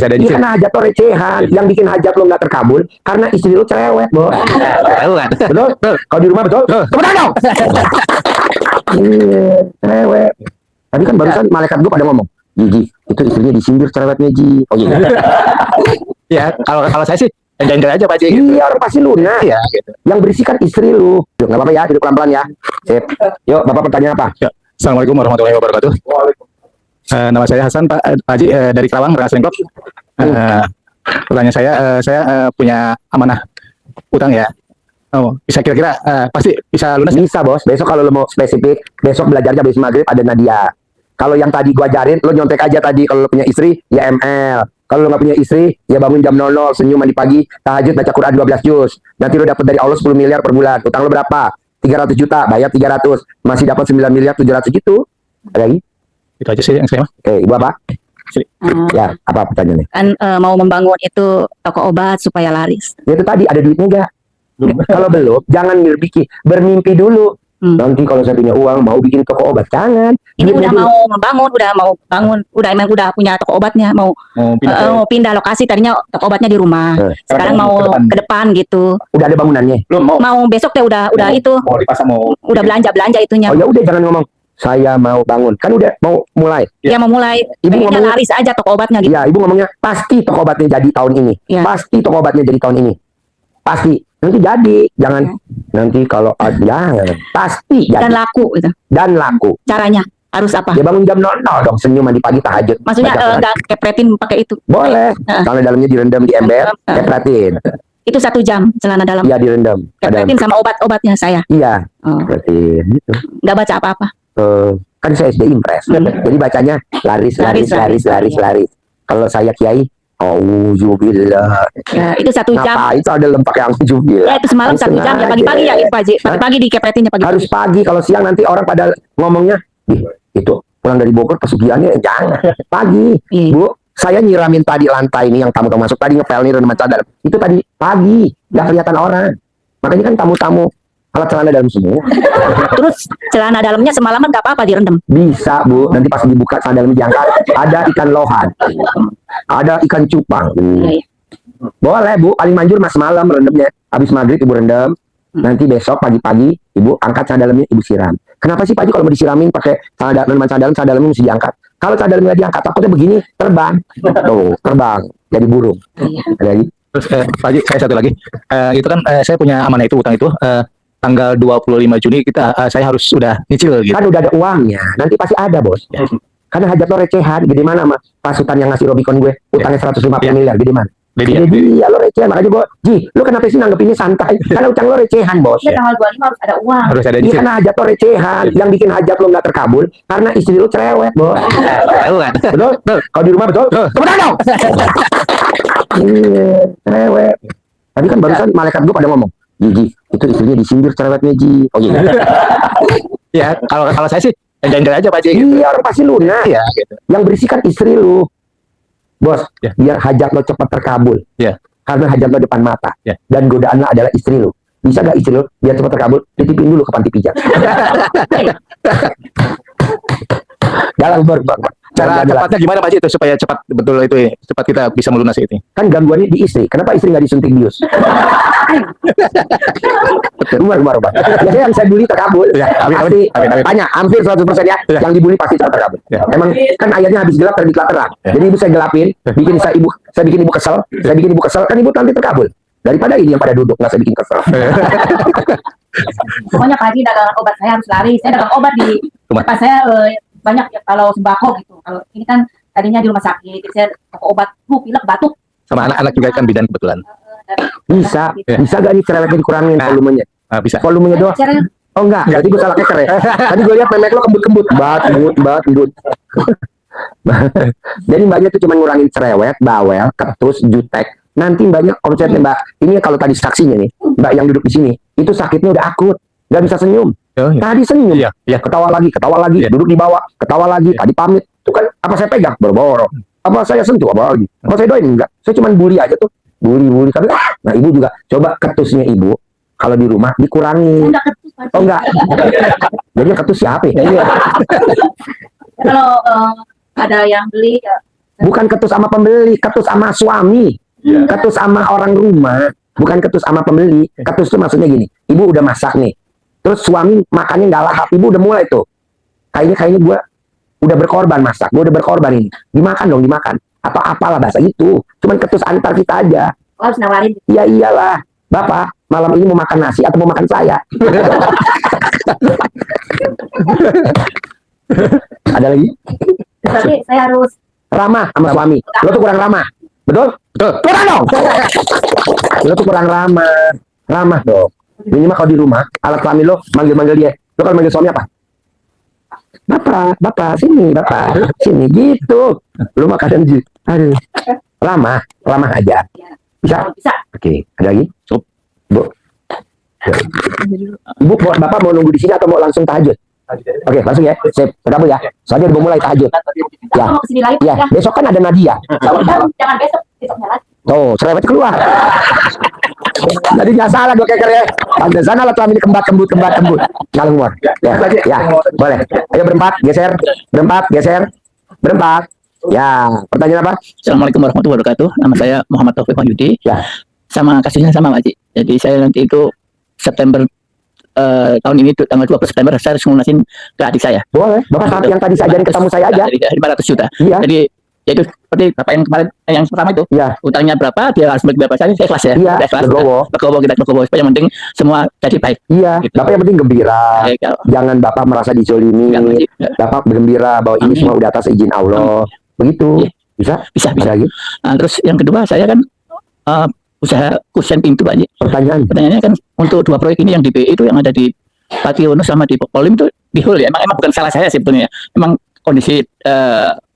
Ini kan hajat lo recehan, yang bikin hajat lo nggak terkabul karena istri lo cerewet, bos. Betul? Kalau di rumah betul? Tepuk tangan dong. Iya, cerewet. Tadi kan barusan malaikat gue pada ngomong, Ji, itu istrinya disindir cerewetnya, Ji. Oh iya. Ya, kalau saya sih enggak aja Pak Ji. Iya, orang pasti lunas. Iya, gitu. Yang berisikan istri lu. Yuk, nggak apa-apa ya, duduk pelan-pelan ya. Sip. Yuk, Bapak pertanyaan apa? Ya. Assalamualaikum warahmatullahi wabarakatuh. Nama saya Hasan, Pak Haji, dari Kerawang, Rengas Dengklok. Pertanyaan saya punya amanah utang ya. Oh, bisa kira-kira pasti bisa lunas? Bisa, bos. Besok kalau lo mau spesifik, besok belajarnya habis maghrib ada Nadia. Kalau yang tadi gua ajarin, lo nyontek aja tadi. Kalau lo punya istri, ya ML. Kalau lo nggak punya istri, ya bangun jam 00, senyum mandi pagi, tahajud baca Quran 12 juz. Nanti lo dapat dari Allah 10 miliar per bulan. Utang lo berapa? 300 juta, bayar 300. Masih dapat 9 miliar 700 gitu. Ada lagi? Itu aja sih yang saya mah. Oke, Ibu apa? Ya, apa pertanyaannya? Kan mau membangun itu toko obat supaya laris. Ya itu tadi, ada duitnya nggak? Kalau belum, jangan bermimpi dulu. Nanti kalau saya punya uang mau bikin toko obat, jangan. Ini Duitnya udah dulu. mau membangun, emang udah punya toko obatnya, mau pindah lokasi. Tadinya toko obatnya di rumah, sekarang mau ke depan gitu. Udah ada bangunannya. Belum Mau besok teh udah itu, mau dipasang udah belanja itunya. Oh ya udah, jangan ngomong saya mau bangun, kan udah mau mulai. Ya mau mulai, Ibu pengennya ngomong- laris aja toko obatnya gitu. Ya, ibu ngomongnya pasti toko obatnya jadi tahun ini. Ya. Pasti toko obatnya jadi tahun ini. Pasti. Nanti jadi, jangan nanti kalau jangan. Pasti jadi. Dan laku gitu. Dan laku. Caranya harus apa? Ya bangun jam 00 dong, senyum mandi pagi tahajud. Maksudnya baca Quran. nggak kepretin pakai itu. Boleh. Celana dalamnya direndam di ember, kepretin. Itu 1 jam celana dalam. Iya, direndam. Kepretin sama obat-obatnya saya. Iya, Oh. kepretin gitu. Nggak baca apa-apa. Kan saya SD Impres. Jadi bacanya laris. Kalau saya Kiai, auzubillah. Ya, itu 1 jam. Ngapa itu ada lempak yang auzubillah? Ya itu semalam 1 jam ya, pagi-pagi ya itu Pak Haji. Pagi-pagi dikepretinnya pagi. Harus pagi, kalau siang nanti orang pada ngomongnya, "Ih, itu pulang dari Bogor pesugihannya jangan." Pagi, Iya. Bu. Saya nyiramin tadi lantai ini yang tamu-tamu masuk tadi ngepel nih rendeman cadar. Itu tadi pagi, nggak kelihatan orang. Makanya kan tamu-tamu alat celana dalam semua. Terus celana dalamnya semalaman nggak apa-apa direndam. Bisa, Bu. Nanti pas dibuka celana dalamnya diangkat, ada ikan lohan. Ada ikan cupang. Iya. Boleh, Bu. Paling manjur mas malam rendamnya. Habis maghrib Ibu rendam. Nanti besok pagi-pagi Ibu angkat celana dalamnya, Ibu siram. Kenapa sih Pak Haji kalau mau disiramin pakai celana dalamnya mesti diangkat? Kalau celana dalamnya diangkat, takutnya begini terbang. Tuh, terbang jadi burung. Ada lagi? Terus Pak Haji, kayak satu lagi. Itu kan saya punya amanah itu, utang itu tanggal 25 Juni saya harus sudah nyicil gitu. Kan udah ada uangnya. Nanti pasti ada, Bos. Karena hajat lo recehan, gede mana mas? Pasutan yang ngasih Robicon gue, utangnya 150 miliar, gede mana? Jadi ya lo recehan, makanya gue, Ji, lo kenapa sih nanggepinnya santai? Karena utang lo recehan, bos. Iya, tanggal 25 harus ada uang. Harus ada Ini nyicil. karena hajat lo recehan, yang bikin hajat lo nggak terkabul karena istri lo cerewet, bos. Betul? Kalau di rumah betul? Tepuk tangan dong. Iya, cerewet. Tadi kan barusan malaikat gue pada ngomong, Ji, itu istrinya disindir cerewetnya, Ji. Oh iya. Ya, kalau saya sih enggak aja Pak Haji. Iya, orang pasti lunas. Iya, gitu. Yang berisikan istri lu, bos. Ya. Biar hajat lo cepat terkabul. Ya. Karena hajat lo depan mata. Ya. Dan godaan lo adalah istri lu. Bisa gak istri lo biar cepat terkabul? Titipin dulu ke panti pijat. Jalan baru. Cara cepatnya gimana Pak Haji itu supaya cepat betul itu ya, cepat kita bisa melunasi itu. Kan gangguannya di istri. Kenapa istri nggak disuntik bius? Rumah. Biasanya yang saya bully terkabul. Ya, Pasti amin. tanya, hampir 100% ya. Yang dibully pasti terkabul. Ya. Emang kan ayatnya habis gelap terbitlah terang. Ya. Jadi ibu saya gelapin, saya bikin ibu kesel, kan ibu nanti terkabul. Daripada ini yang pada duduk nggak saya bikin kesel. Pokoknya Pak Haji dagangan obat saya harus laris. Saya dagang obat di tempat saya banyak ya, kalau sembako gitu. Kalau ini kan tadinya di rumah sakit, jadi saya toko obat flu, pilek, batuk. Sama anak-anak juga kan bidan kebetulan. Bisa gak nih cerewetnya dikurangin volumenya? Bisa. Volumenya doang. Oh enggak, berarti gue salah keker ya. Tadi gue lihat memek lo kembut-kembut, bat. Jadi mbaknya tuh cuma ngurangin cerewet, bawel, ketus, jutek. Nanti mbaknya omsetnya mbak, ini kalau tadi saksinya nih, mbak yang duduk di sini, itu sakitnya udah akut, nggak bisa senyum. Oh, iya. Tadi senyum, Iya. ketawa lagi, Iya. duduk di bawah, ketawa lagi, tadi pamit. Itu kan apa saya pegang, boro-boro. Apa saya sentuh, apa lagi? Apa saya doain, enggak. Saya cuma bully aja tuh. Bully. Nah ibu juga, coba ketusnya ibu, kalau di rumah dikurangi. Enggak ketus, Pak Haji. Oh enggak. Jadi yang ketus siapa ya? Kalau ada yang beli ya Bukan ketus sama pembeli, ketus sama suami. Ketus sama orang rumah, bukan ketus sama pembeli. Ketus itu maksudnya gini, ibu udah masak nih, terus suami makannya nggak lahap, ibu udah mulai tuh, kayaknya gue udah berkorban masak, gue udah berkorban ini, dimakan dong, dimakan, atau apalah bahasa itu, cuman ketus antar kita aja. Harus nawarin. Ya iyalah, Bapak malam ini mau makan nasi atau mau makan saya? Ada lagi? Tapi saya harus Ramah sama suami, lo tuh kurang ramah. Betul? Betul. Kurang dong. Lo tuh kurang ramah. Ramah dong. Minimal kalau di rumah, alat kelamin lo manggil-manggil dia. Lo kalau manggil suami apa? Bapak, sini, Bapak, sini, gitu. Lo mah kadang gitu. Aduh. Ramah aja. Bisa? bisa. Oke, ada lagi? Cukup. Bu. Ibu, Bapak mau nunggu di sini atau mau langsung tahajud? Oke, langsung ya. Sip, tergabung ya. Soalnya udah mulai tahajud. Ya. Aku mau kesini lagi Ya, besok kan ada Nadia. Jangan besoknya lagi. Tuh, cerewet keluar. Jadi nggak salah gue keker ya. Pantes sana lah kelamin kembat-kembut. Ngalung humor. Ya, boleh. Ayo berempat, geser. Berempat. Ya, pertanyaan apa? Assalamualaikum warahmatullahi wabarakatuh. Nama saya Muhammad Taufik Wahyudi. Ya. Sama kasusnya sama Pak Haji. Jadi saya nanti itu September tahun ini tanggal 20 September saya harus ngunasin ke adik saya. Boleh. Bapak saat yang tadi saya ajarin ketemu saya aja. 500 juta. Iya. Jadi yaitu seperti Bapak yang kemarin yang pertama itu. Iya. Utangnya berapa, dia harus balik berapa saya ikhlas ya. Iya, Saya ikhlas. legowo. Kita legowo supaya yang penting semua jadi baik. Iya. Gitu. Bapak yang penting gembira. Ya, Jangan Bapak merasa dizolimi. Enggak, Pak Haji. Bapak bergembira bahwa ini Amin. semua udah atas izin Allah. Begitu. Iya. Bisa? Bisa. Ada lagi? Nah, terus yang kedua saya kan usaha kusen pintu Pak Haji. Pertanyaannya kan untuk 2 proyek ini yang di BI itu yang ada di Pationo sama di Polim itu di hul ya. Emang bukan salah saya sebetulnya. Emang kondisi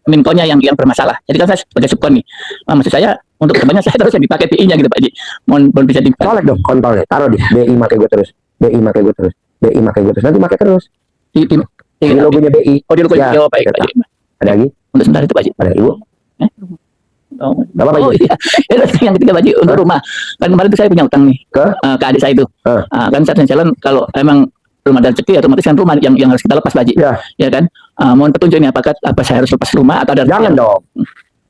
Minkonya yang bermasalah. Jadi kan saya sebagai subkon nih. Maksud saya untuk kedepannya saya terus yang dipakai BI-nya gitu Pak Haji. Mohon bisa dipakai. Colek dong kontolnya. Taruh di BI pakai gue terus. Nanti pakai terus. Ini logonya BI. Oh, di logo Ya, ya, baik Pak Haji. Ada lagi? Untuk sebentar itu Pak Haji. Ada Ibu? Oh, Bapak Pak oh Haji? iya. Yang ketiga Pak Haji untuk rumah. Kan kemarin itu saya punya utang nih Ke? ke adik saya itu. Kan saya jalan kalau emang belum ada rezeki otomatis kan rumah yang harus kita lepas Pak Haji. Ya. Ya kan? Mohon petunjuk ini apakah saya harus lepas rumah atau ada Jangan dong.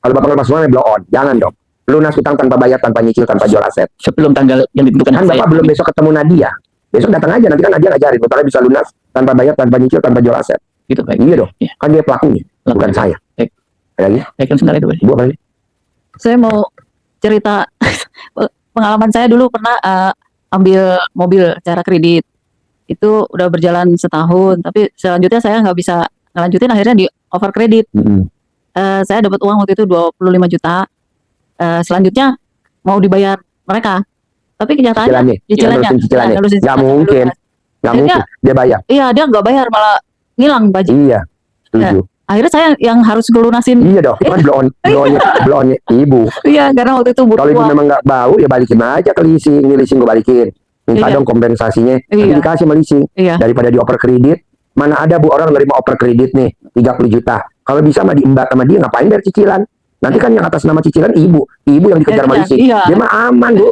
Kalau Bapak lepas rumah blow on. Jangan dong. Lunas utang tanpa bayar, tanpa nyicil, tanpa jual aset. sebelum tanggal yang ditentukan Kan Bapak belum besok ketemu Nadia. Besok datang aja, nanti kan Nadia ngajarin. Utangnya bisa lunas tanpa bayar, tanpa nyicil, tanpa jual aset. gitu baik. Iya dong. Iya. Kan dia pelakunya, bukan saya. Baik. Ada lagi? Baik kan sebentar itu Pak Haji. Ibu apa lagi? Saya mau cerita pengalaman saya dulu pernah ambil mobil secara kredit. Itu udah berjalan setahun, tapi selanjutnya saya nggak bisa ngelanjutin, akhirnya di over kredit. Saya dapat uang waktu itu 25 juta. Selanjutnya mau dibayar mereka. Tapi kenyataannya Cicilannya. cicilannya. Nerusin Nggak mungkin. Nggak Akhirnya- mungkin. Dia bayar. Iya, dia nggak bayar, malah ngilang baju. Iya. Setuju. Akhirnya saya yang harus ngelunasin. Iya dong. Itu kan blow onnya ibu. Iya, karena waktu itu butuh Kalau ibu uang. memang nggak bau, ya balikin aja ke leasing. Ini leasing gue balikin. Minta Iya. dong kompensasinya. Nanti Iya. dikasih sama leasing. Iya. Daripada dioper kredit. Mana ada Bu orang nerima oper kredit nih 30 juta. Kalau bisa mah diembat sama dia, ngapain bayar cicilan? Nanti kan yang atas nama cicilan ibu yang dikejar sama leasing. Iya. Dia mah aman Bu.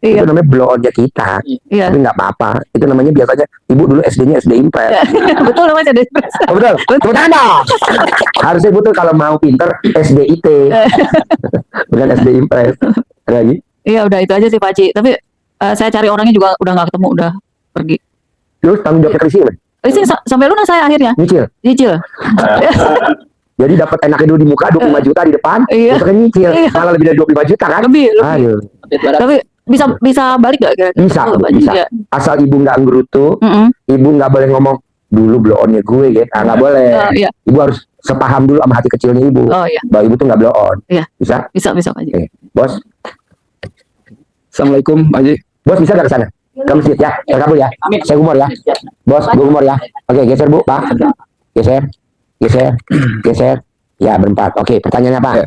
Iya. Itu namanya blow on-nya kita. Iya. Tapi nggak apa-apa. Itu namanya biasanya ibu dulu SD-nya SD Impres. Betul namanya ada. Oh, betul. Tepuk tangan dong. Harusnya betul kalau mau pinter SDIT. Bukan SD Impres. Ada lagi? Iya, udah itu aja sih Pak Haji. Tapi saya cari orangnya juga udah nggak ketemu, udah pergi. Terus tanggung jawabnya ke leasing, Leasing sampai lunas saya akhirnya. nyicil. Nyicil. Jadi dapat enaknya dulu di muka 25 juta di depan, Iya. besoknya nyicil. Iya. Malah lebih dari 25 juta kan? Lebih. Aduh. Tapi bisa balik gak kira-kira? Bisa, Oh, Pak Haji, bisa. ya. Asal ibu nggak nggerutu, Mm-mm. ibu nggak boleh ngomong dulu blow on-nya gue gitu. Nggak boleh. Iya. Ibu harus sepaham dulu sama hati kecilnya ibu. Oh iya, Bahwa ibu tuh nggak blow on. Iya. Bisa? bisa Pak Haji. Oke. Bos, Assalamualaikum Pak Haji. bos bisa nggak ke sana? Ke masjid ya, terkabul ya. Saya humor ya. Bos, gue humor ya. Oke, geser Bu, Pak. Geser. Ya, berempat. Oke, pertanyaannya apa? Ya.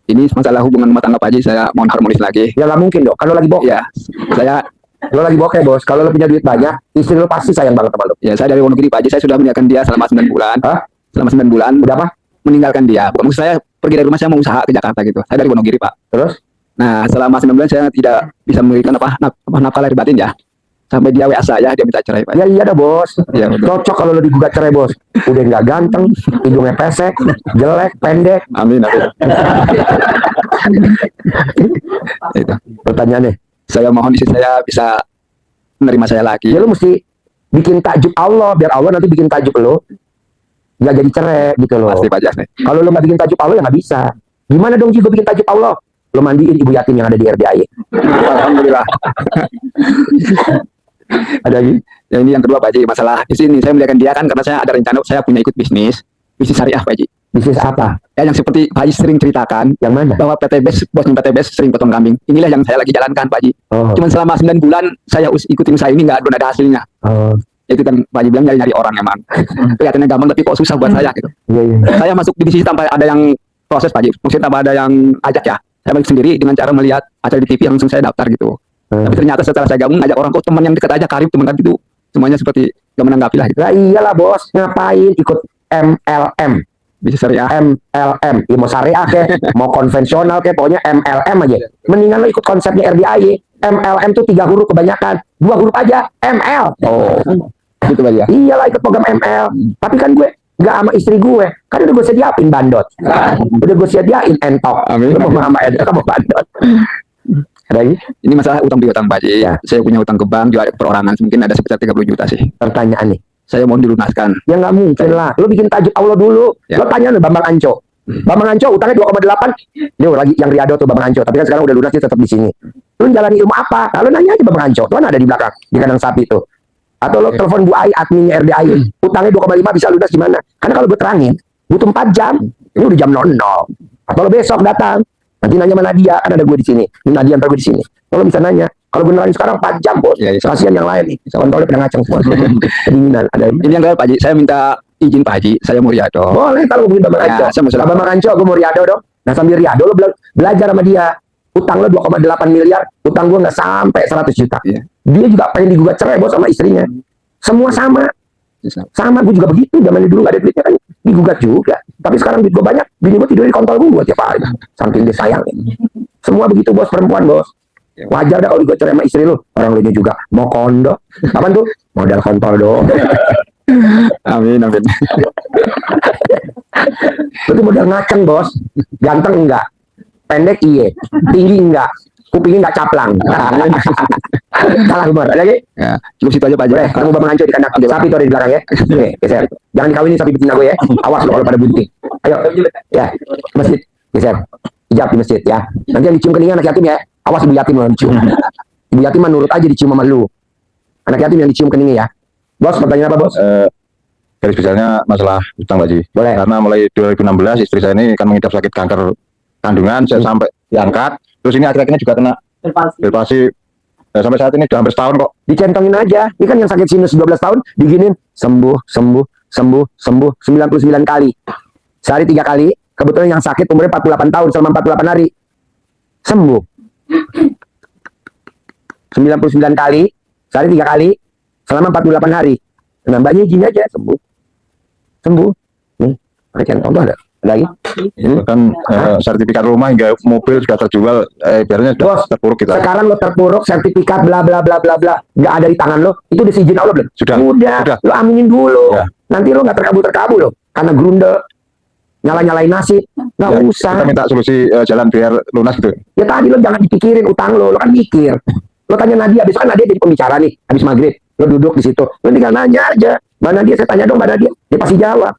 Ini masalah hubungan rumah tangga Pak Haji, saya mohon harmonis lagi. Ya nggak mungkin dong. Kalau lagi bokeh, Ya, saya lo lagi bokeh bos. Kalau lo punya duit banyak, istri lo pasti sayang banget sama lo. dari Wonogiri Pak Haji, saya sudah meninggalkan dia selama 9 bulan. Hah? Selama 9 bulan Udah apa? meninggalkan dia. Bukan maksud saya pergi dari rumah, saya mau usaha ke Jakarta gitu. Saya dari Wonogiri Pak. Terus? Nah, selama 9 bulan saya tidak bisa memberikan nafkah lahir batin ya. Sampai dia WA saya, dia minta cerai, Pak. Ya iya dah bos. Ya, betul. Cocok kalau lo digugat cerai bos. Udah nggak ganteng, hidungnya pesek, jelek, pendek. Amin, amin. Itu. Pertanyaannya, Saya mohon istri saya bisa menerima saya lagi. ya lo mesti bikin takjub Allah biar Allah nanti bikin takjub lo. Nggak jadi cerai gitu loh. Pasti Pak Jas nih. Kalau lo nggak bikin takjub Allah ya nggak bisa. Gimana dong Jigo bikin takjub Allah? Lo mandiin ibu yatim yang ada di RDAY. Alhamdulillah. Ada lagi? Ya, ini yang kedua Pak Haji, masalah di sini saya melihatkan dia kan karena saya ada rencana saya punya ikut bisnis syariah Pak Haji. Bisnis apa? Ya, yang seperti Pak Haji sering ceritakan Yang mana? bahwa PTBS, bosnya PTBS sering potong kambing. Inilah yang saya lagi jalankan Pak Haji. Oh, Cuman selama 9 bulan saya ikutin usaha ini belum ada hasilnya. oh, Itu kan Pak Haji bilang nyari-nyari orang emang. Kelihatannya gampang tapi kok susah buat saya gitu. iya iya. Saya masuk di bisnis tanpa ada yang proses Pak Haji. Maksudnya tanpa ada yang ajak ya. Saya balik sendiri dengan cara melihat acara di TV langsung saya daftar gitu. Tapi ternyata setelah saya gabung ngajak orang kok teman yang dekat aja karib teman karib itu semuanya seperti gak menanggapi lah gitu. Lah iyalah bos, ngapain ikut MLM? Bisnis syariah. MLM, ya mau syariah ke, mau konvensional ke, pokoknya MLM aja. Mendingan lo ikut konsepnya RDAY. MLM tuh 3 huruf kebanyakan, 2 huruf aja, ML. Oh, Gitu Pak Haji ya. iyalah ikut program ML. Tapi kan gue nggak sama istri gue, kan udah gue sediain bandot, udah gue sediain entok. Amin. Lo mau sama entok, kamu bandot. Ada lagi? Ini masalah utang piutang Pak Haji. Ya. Saya punya utang ke bank juga perorangan mungkin ada sekitar 30 juta sih. Pertanyaan nih. Saya mohon dilunaskan. Ya nggak mungkin lah. Lo bikin tajuk Allah dulu. Ya. Lo tanya nih Bambang Anco. Bambang Anco utangnya 2,8. Dia lagi yang Riado tuh Bambang Anco. Tapi kan sekarang udah lunas dia tetap di sini. Lo jalani ilmu apa? Lalu nanya aja Bambang Anco. Tuh kan ada di belakang di kandang sapi tuh. Atau lo telepon Bu Ai adminnya RDAY. Utangnya 2,5 bisa lunas gimana? Karena kalau gue terangin butuh 4 jam. Ini udah jam 00. Atau lo besok datang. Nanti nanya sama Nadia, kan ada gue di sini. Ini Nadia ntar gue di sini. Kalau bisa nanya, kalau gue nerangin sekarang 4 jam bos. Ya, ya. Kasihan yang lain nih. Kontolnya pada ngaceng semua. Kedinginan. Ada Ini yang kedua Pak Haji, saya minta izin Pak Haji, saya mau riado. boleh kalau ngomongin Bambang Ya, Anco. saya mau selamat. Bambang Anco, gue mau riado dong. Nah sambil riado lo belajar sama dia. Utang lo 2,8 miliar, utang gue nggak sampai 100 juta. Iya. Dia juga pengen digugat cerai bos sama istrinya. Semua sama. Sama, gue juga begitu. Zaman dulu gak ada duitnya kan digugat juga. Tapi sekarang duit gue banyak, bini gue tidur di kontol gue tiap hari. Saking dia sayang. Semua begitu bos, perempuan bos. Wajar dah kalau digugat cerai sama istri lu. Orang lu juga mau kondo. Kapan tuh? Modal kontol dong. Amin, amin. Itu modal ngaceng bos. Ganteng enggak? Pendek iya. Tinggi enggak? Kupingnya enggak caplang. Salah umur. Ada lagi? Ya, cukup situ aja Pak Haji. Boleh, kamu Bambang Anco di kandang sapi tuh ada di belakang ya. Oke, geser. Jangan dikawinin sapi betina gue ya. Awas lo kalau pada bunting. Ayo, ya, masjid, geser. Hijab di masjid ya. Nanti yang dicium keningnya anak yatim ya. Awas ibu yatim lo dicium. Ibu yatim mah nurut aja dicium sama lu. Anak yatim yang dicium keningnya ya. Bos, pertanyaan apa bos? Garis besarnya masalah utang Pak Haji. Boleh. Karena mulai 2016 istri saya ini kan mengidap sakit kanker kandungan, saya sampai diangkat. Terus ini akhir-akhirnya juga kena palsi. Sampai saat ini sudah hampir setahun kok. Dicentongin aja. Ini kan yang sakit sinus 12 tahun, diginin sembuh 99 kali. Sehari 3 kali. Kebetulan yang sakit umurnya 48 tahun selama 48 hari. Sembuh. 99 kali, sehari 3 kali selama 48 hari. Nambahnya gini aja sembuh. Sembuh. Nih, pakai centong tuh ada. Lagi. Bahkan sertifikat rumah hingga mobil sudah terjual, biasanya sudah Bos, terpuruk kita. sekarang lo terpuruk sertifikat bla bla bla bla bla nggak ada di tangan lo, itu udah izin Allah belum? Sudah. Udah. Lo aminin dulu. Ya. Nanti lo nggak terkabul lo karena grundel nyalain nasib. Nggak Ya, usah. Kita minta solusi jalan biar lunas gitu. Ya tadi lo jangan dipikirin utang lo kan mikir. Lo tanya Nadia, besok kan Nadia jadi pembicara nih habis maghrib. Lo duduk di situ, lo tinggal nanya aja. Mbak Nadia, saya tanya dong Mbak Nadia, dia pasti jawab.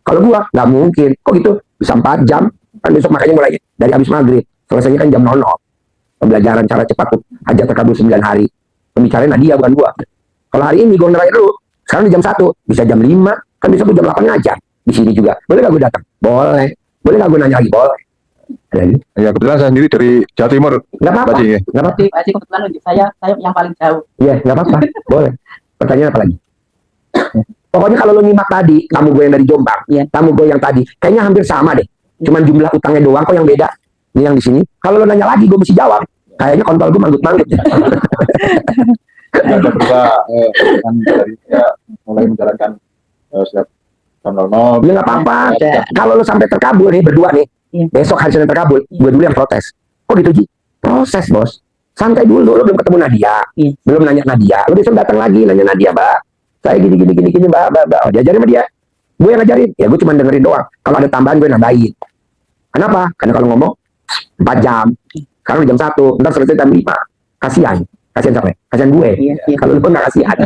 Kalau gua nggak mungkin. Kok gitu? Bisa 4 jam. Kan besok makanya mulai dari habis maghrib. Selesainya kan jam 00. Pembelajaran cara cepat tuh. Hajat terkabul 9 hari. Pembicaranya Nadia bukan gua. Kalau hari ini gua ngerayain dulu. Sekarang di jam 1. Bisa jam 5. Kan besok gua jam 8 ngajar. Di sini juga. Boleh nggak gua datang? Boleh. Boleh nggak gua nanya lagi? Boleh. Ada lagi? Ya kebetulan saya sendiri dari Jawa Timur. Nggak apa-apa. Pak Haji. Nggak apa-apa. Pak Haji kebetulan nunjuk saya yang paling jauh. Iya, nggak apa-apa. Boleh. Pertanyaan apa lagi? Pokoknya kalau lo nyimak tadi, tamu gue yang dari Jombang, Iya. tamu gue yang tadi, kayaknya hampir sama deh. Cuman jumlah utangnya doang kok yang beda. Ini yang di sini. Kalau lo nanya lagi, gue mesti jawab. Kayaknya kontol gue manggut-manggut. Saya sudah berusaha kan dari ya, mulai menjalankan setiap jam 00. Ya nggak apa-apa. Kalau lo sampai terkabul nih berdua nih, Iya. besok hari Senin terkabul, gue dulu yang protes. Kok gitu Ji? Proses bos. Santai dulu, lo belum ketemu Nadia, Iya. belum nanya Nadia, lo besok datang lagi nanya Nadia, Mbak. Saya gini, Mbak. Oh, diajarin sama dia. Gue yang ngajarin, ya gue cuma dengerin doang. Kalau ada tambahan gue nambahin. Kenapa? Karena kalau ngomong 4 jam, sekarang udah jam 1, ntar selesai jam 5. Kasihan siapa? Kasihan gue. Iya, iya. Kalau lu pun nggak kasihan.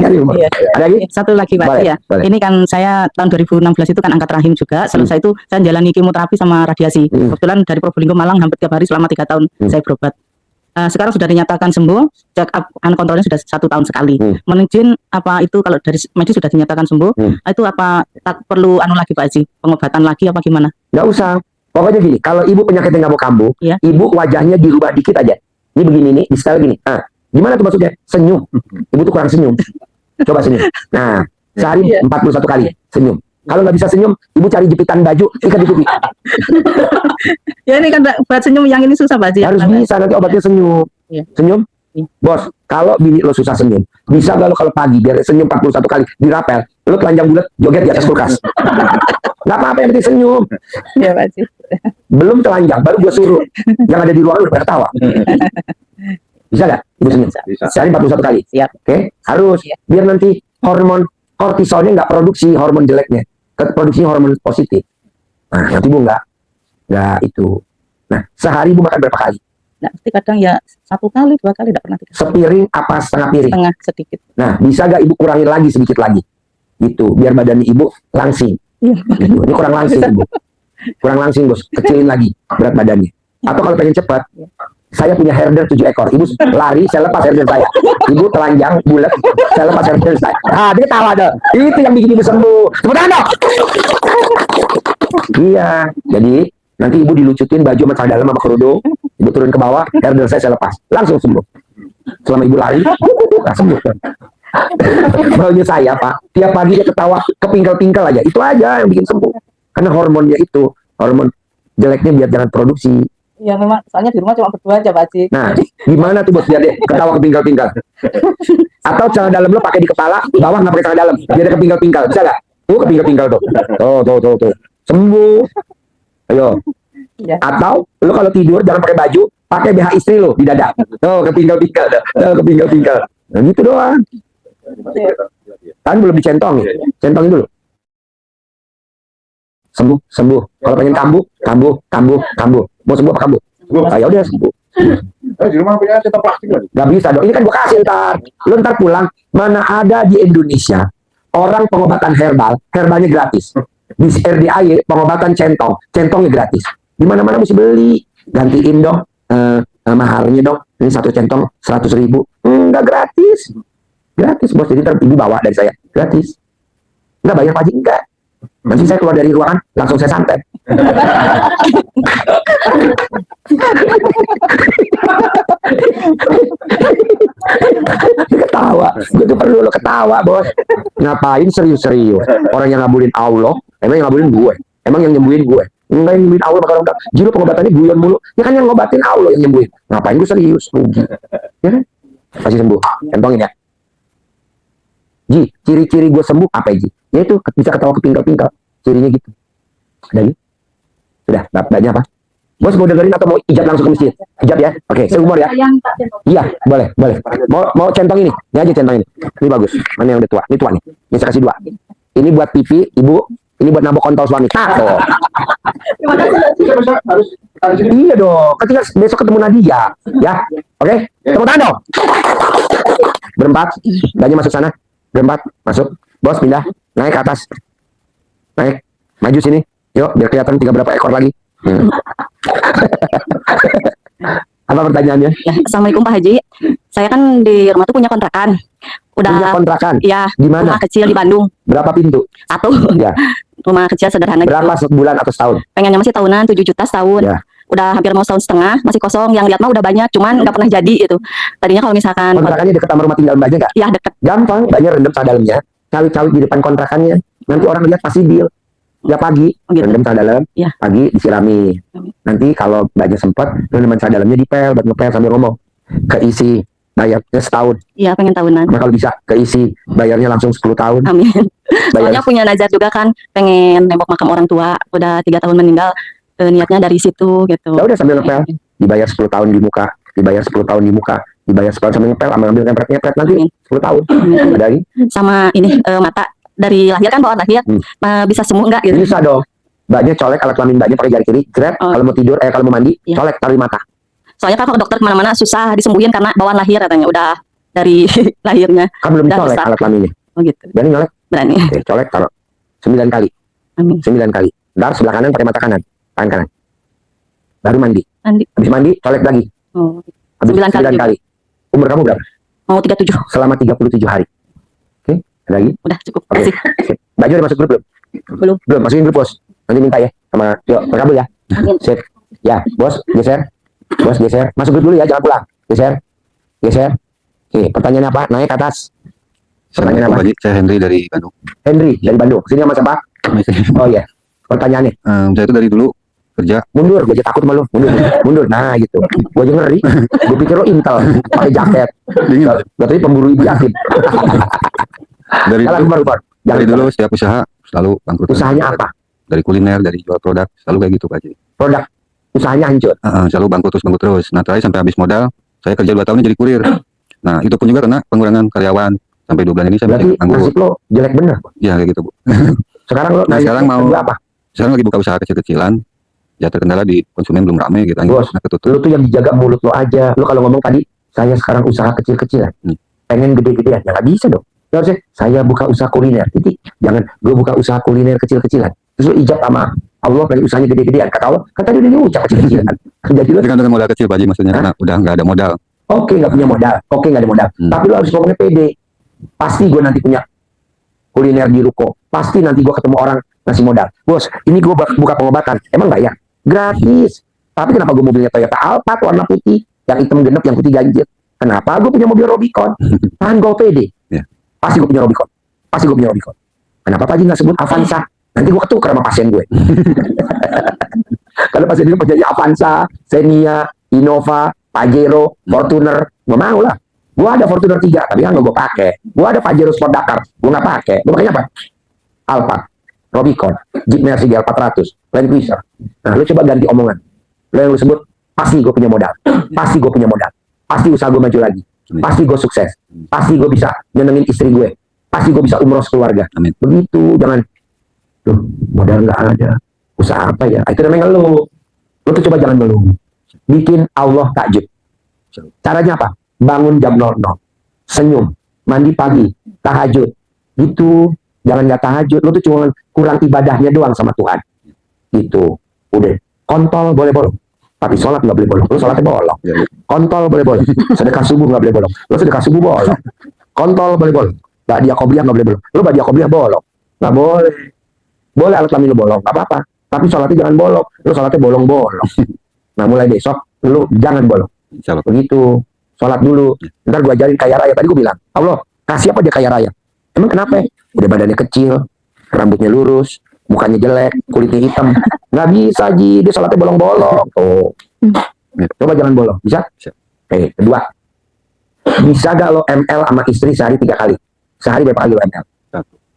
Iya. Ada lagi? Satu lagi Pak Boleh, ya. boleh. Ini kan saya tahun 2016 itu kan angkat rahim juga. Selesai itu saya jalani kemoterapi sama radiasi. Kebetulan dari Probolinggo Malang hampir tiap hari selama 3 tahun saya berobat. Sekarang sudah dinyatakan sembuh, check up kontrolnya sudah 1 tahun sekali. Menunjukkan apa itu kalau dari medis sudah dinyatakan sembuh, itu apa tak perlu lagi Pak Haji, pengobatan lagi apa gimana? Nggak usah. Pokoknya gini, kalau ibu penyakitnya nggak mau kambuh, Iya. ibu wajahnya dirubah dikit aja. Ini begini nih, di style gini. Gimana tuh maksudnya? Senyum. Ibu tuh kurang senyum. Coba senyum. Nah, sehari 41 kali senyum. Kalau nggak bisa senyum, ibu cari jepitan baju, ikat di pipi. Ya ini kan buat senyum yang ini susah Pak Haji. Harus bisa, nanti obatnya senyum. Iya. Senyum? Iya. Bos, kalau bini lo susah senyum, bisa nggak lo kalau pagi biar senyum 41 kali dirapel, lo telanjang bulat joget di atas kulkas. Nggak apa-apa, yang penting senyum. Iya Pak Haji. Belum telanjang, baru gue suruh. Yang ada di ruangan udah pada ketawa. Bisa nggak ibu senyum? Bisa. Sehari 41 kali. Siap. Oke, harus. Biar nanti hormon kortisolnya nggak produksi hormon jeleknya, produksi hormon positif. Nah, nanti bu nggak itu. Nah, sehari bu makan berapa kali? Nah, pasti kadang ya 1 kali, 2 kali, tidak pernah 3 kali. Sepiring apa setengah piring? Setengah sedikit. Nah, bisa nggak ibu kurangin lagi sedikit lagi? Gitu, biar badan ibu langsing. Iya. Gitu. Ini kurang langsing ibu. Kurang langsing bos, kecilin lagi berat badannya. Atau kalau pengen cepat, saya punya herder 7 ekor. Ibu lari, saya lepas herder saya. Ibu telanjang, bulat, saya lepas herder saya. Ah, dia tawa dong. Itu yang bikin ibu sembuh. Tepuk tangan dong. Iya, jadi nanti ibu dilucutin baju sama celana dalam sama kerudung. Ibu turun ke bawah, herder saya lepas. Langsung sembuh. Selama ibu lari, sembuh. Maunya saya Pak, tiap pagi dia ketawa, kepingkel-pingkel aja. Itu aja yang bikin sembuh. Karena hormonnya itu, hormon jeleknya biar jangan produksi. Iya memang, soalnya di rumah cuma berdua aja Pak Haji. Nah, gimana tuh bos biar dia ketawa kepinggal-pinggal? Atau celana dalam lo pakai di kepala, bawah nggak pakai celana dalam, biar dia kepinggal-pinggal, bisa nggak? Kepinggal-pinggal tuh. Tuh, sembuh. Ayo. Iya. Atau lo kalau tidur jangan pakai baju, pakai BH istri lo di dada. Tuh, kepinggal-pinggal, kepinggal-pinggal. Nah, gitu doang. Kan belum dicentongin, centongin dulu. Sembuh. Kalau pengen kambuh. Mau sembuh apa kambuh? Ayo udah sembuh. Di rumah punya cetak plastik lagi. Gak bisa dong. Ini kan gua kasih ntar. Lu ntar pulang. Mana ada di Indonesia orang pengobatan herbalnya gratis. Di RDAY pengobatan centongnya gratis. Di mana-mana mesti beli. Gantiin dong maharnya dong. Ini 1 centong 100.000. Enggak gratis. Gratis bos. Jadi ntar ibu bawa dari saya. Gratis. Enggak bayar pajak enggak. Nanti saya keluar dari ruangan langsung saya santet. Ketawa, gue tuh perlu lo ketawa bos. Ngapain serius-serius? Orang yang ngabulin Allah, emang yang ngabulin gue, emang yang nyembuhin gue. Enggak, yang nyembuhin Allah bakal enggak. Jiru pengobatannya guyon mulu. Ya kan yang ngobatin Allah yang nyembuhin. Ngapain gue serius? Rugi. Ya kan? Pasti sembuh. Centongin ya. Ji, ciri-ciri gue sembuh apa Ji? Ya itu bisa ketawa kepingkal-pingkal. Cirinya gitu. Ada lagi? Sudah, bapaknya apa? Bos mau dengerin atau mau ijab langsung ke masjid? Ijab ya? Oke, saya umur ya. Iya, boleh. Mau centong ini? Ini aja centong ini. Ini bagus. Mana yang udah tua? Ini tua nih. Ini saya kasih 2. Ini buat pipi, ibu. Ini buat nabok kontol suami. Tato. Iya dong. Ketika besok ketemu Nadia, ya. Oke? Tepuk tangan dong. Berempat. Danya masuk sana. Berempat. Masuk. Bos pindah. Naik ke atas. Naik. Maju sini. Yuk, biar kelihatan 3 berapa ekor lagi. Apa pertanyaannya? Ya, Assalamualaikum Pak Haji. Saya kan di rumah tuh punya kontrakan. Punya Udah kontrakan? ya, Di mana? rumah kecil di Bandung. Berapa pintu? 1. Ya. Rumah kecil sederhana Berapa gitu. sebulan atau setahun? Pengennya masih tahunan 7 juta setahun. Ya. Udah hampir mau setahun setengah, masih kosong. Yang lihat mah udah banyak, cuman nggak pernah jadi gitu. Tadinya kalau misalkan Kontrakannya dekat sama rumah tinggal mbaknya nggak? ya deket. Gampang, mbaknya rendam celana dalamnya, cawi-cawi di depan kontrakannya. Nanti orang lihat pasti deal. Ya pagi, Gitu. rendam celana dalam, Ya. pagi disirami. Nanti kalau mbaknya sempat, rendam celana dalamnya dipel, buat ngepel sambil ngomong. Keisi, bayarnya setahun. Iya, pengen tahunan. Nah, kalau bisa, keisi, bayarnya langsung 10 tahun. Amin. Bayar Soalnya punya nazar juga kan, pengen nembok makam orang tua. Udah 3 tahun meninggal, niatnya dari situ gitu. Ya udah sambil ngepel, dibayar 10 tahun di muka. dibayar 10 tahun di muka, dibayar sekolah sama ngepel, sama ngambil ngepret nanti 10 tahun. Ada lagi? Sama ini mata dari lahir kan, bawaan lahir bisa semu enggak gitu. Bisa dong. Mbaknya colek alat kelamin mbaknya pakai jari kiri, jeret, kalau mau tidur, kalau mau mandi, Iya. colek taruh di mata. Soalnya kan kalau dokter kemana-mana susah disembuhin karena bawaan lahir katanya, udah dari lahirnya. Kan belum Udah dicolek besar. alat kelaminnya. Oh gitu. Berani nyolek? Berani. Oke, colek taruh 9 kali. Amin. 9 kali. Ntar sebelah kanan pakai mata kanan, tangan kanan. Baru mandi. Mandi. Habis mandi, colek lagi. Oh. Habis 9 kali 9 kali. Umur kamu berapa? Mau 37. Selama 37 hari. Oke, ada lagi? Udah cukup. Oke. Kasih. Baju udah masuk grup belum? Belum. Belum, masukin grup bos. Nanti minta ya sama yuk berkabul ya. Amin. Sip. Ya, bos geser. Bos geser. Masuk grup dulu ya, jangan pulang. Geser. Geser. Oke, pertanyaannya apa? Naik ke atas. Pertanyaan apa? Assalamualaikum Pak Haji, saya Henry dari Bandung. Henry dari Bandung. Sini sama siapa? Oh iya. Pertanyaannya. Saya itu dari dulu kerja. Mundur, gue aja takut sama lu. Mundur, mundur. Nah gitu. Gue aja ngeri. Gue pikir lo intel, pakai jaket. Dingin. Berarti pemburu jaket. Dari Salah dulu, kembar. dari dulu setiap usaha selalu bangkrut. Usahanya apa? Dari kuliner, dari jual produk, selalu kayak gitu Pak Haji. Produk usahanya hancur. Selalu bangkrut terus. Nah terakhir sampai habis modal, saya kerja 2 tahun ini jadi kurir. Nah itu pun juga karena pengurangan karyawan. Sampai 2 bulan ini saya Berarti masih nganggur. nasib lo jelek bener. Ya kayak gitu Bu. Sekarang lo Nah, sekarang mau- apa? Sekarang lagi buka usaha kecil-kecilan. Ya terkendala di konsumen belum rame gitu. Bos, Nah, ketutup. Lo tuh yang dijaga mulut lo aja. Lo kalau ngomong tadi, saya sekarang usaha kecil-kecilan. Pengen gede-gedean. Ya nggak bisa dong. Ya harusnya, saya buka usaha kuliner. Titik. Jangan, gue buka usaha kuliner kecil-kecilan. Terus lo ijab sama Allah, pengen usahanya gede-gedean. Kata Allah, kan tadi udah diucap kecil-kecilan. Jadi lo, Tapi kan dengan modal kecil Pak Haji maksudnya karena udah nggak ada modal. oke nggak punya modal. Oke nggak ada modal. Tapi lo harus ngomongnya pede. Pasti gue nanti punya kuliner di ruko. Pasti nanti gue ketemu orang ngasih modal. Bos, ini gue buka pengobatan. Emang nggak ya? Gratis. Tapi kenapa gue mobilnya Toyota Alphard warna putih, yang hitam genep, yang putih ganjil? Kenapa gue punya mobil Rubicon? Tahan gue pede. Ya. Pasti gue punya Rubicon. Pasti gue punya Rubicon. Kenapa Pak Haji nggak sebut Avanza? Nanti gue ketukar sama pasien gue. Kalau pasien gue penyanyi Avanza, Xenia, Innova, Pajero, Fortuner, gue mau lah. Gue ada Fortuner 3, tapi kan nggak gue pakai. Gue ada Pajero Sport Dakar, gue nggak pakai. Gue pakainya apa? Alphard, Rubicon, Jeep Mercy GL400, Land Cruiser. Nah, lu coba ganti omongan. Lo yang lu sebut, pasti gue punya modal. Pasti gue punya modal. Pasti usaha gue maju lagi. Pasti gue sukses. Pasti gue bisa nyenengin istri gue. Pasti gue bisa umroh sekeluarga. Amin. Begitu, jangan. Tuh, modal nggak ada. Usaha apa ya? Itu namanya ngeluh. Lu tuh coba jangan ngeluh. Bikin Allah takjub. Caranya apa? Bangun jam 00. Senyum. Mandi pagi. Tahajud. Gitu. Jangan nggak tahajud. Lu tuh cuma kurang ibadahnya doang sama Tuhan. Gitu. Udah. Kontol boleh bolong. Tapi sholat nggak boleh bolong. Lu sholatnya bolong. Kontol boleh bolong. Sedekah subuh nggak boleh bolong. Lu sedekah subuh bolong. Kontol boleh bolong. Badiah qobliyah nggak boleh bolong. Lu badiah qobliyah bolong. Nggak boleh. Boleh alat kelamin lu bolong. Nggak apa-apa. Tapi sholatnya jangan bolong. Lu sholatnya bolong-bolong. Nah mulai besok lu jangan bolong. Insyaallah. Begitu. Sholat dulu. Ntar gua ajarin kaya raya. Tadi gua bilang, Allah kasih apa dia kaya raya? Emang kenapa? Udah badannya kecil, rambutnya lurus, mukanya jelek, kulitnya hitam. Nggak bisa Ji, dia sholatnya bolong-bolong. Tuh. Coba jangan bolong. Bisa? Bisa. Oke, kedua. Bisa gak lo ML sama istri sehari 3 kali? Sehari berapa kali lo ML?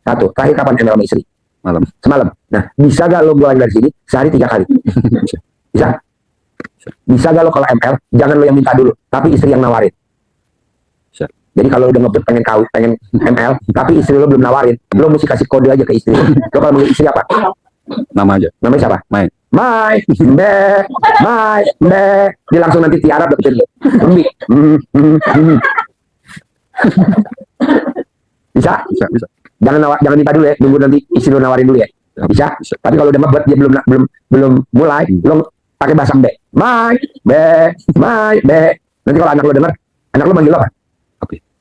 Satu. Terakhir kapan ML sama istri? Malam. Semalam. Nah, bisa gak lo mulai dari sini sehari 3 kali? Bisa? Bisa gak lo kalau ML, jangan lo yang minta dulu, tapi istri yang nawarin. Bisa. Jadi kalau udah ngebet pengen kawin, pengen ML, tapi istri lo belum nawarin, lo mesti kasih kode aja ke istri. Lo kalau manggil istri apa? Nama aja. Namanya siapa? Mai. Mai, Mbe, Mai, Mbe. Dia langsung nanti tiara deketin lo. Mbi. Bisa? Bisa. Jangan minta dulu ya, nunggu nanti istri lo nawarin dulu ya. Bisa? Bisa. Tapi kalau udah ngebet dia belum mulai, lo pakai bahasa Mbe. Mai, Mbe, Mai, Mbe. Nanti kalau anak lo denger, anak lo manggil lo apa?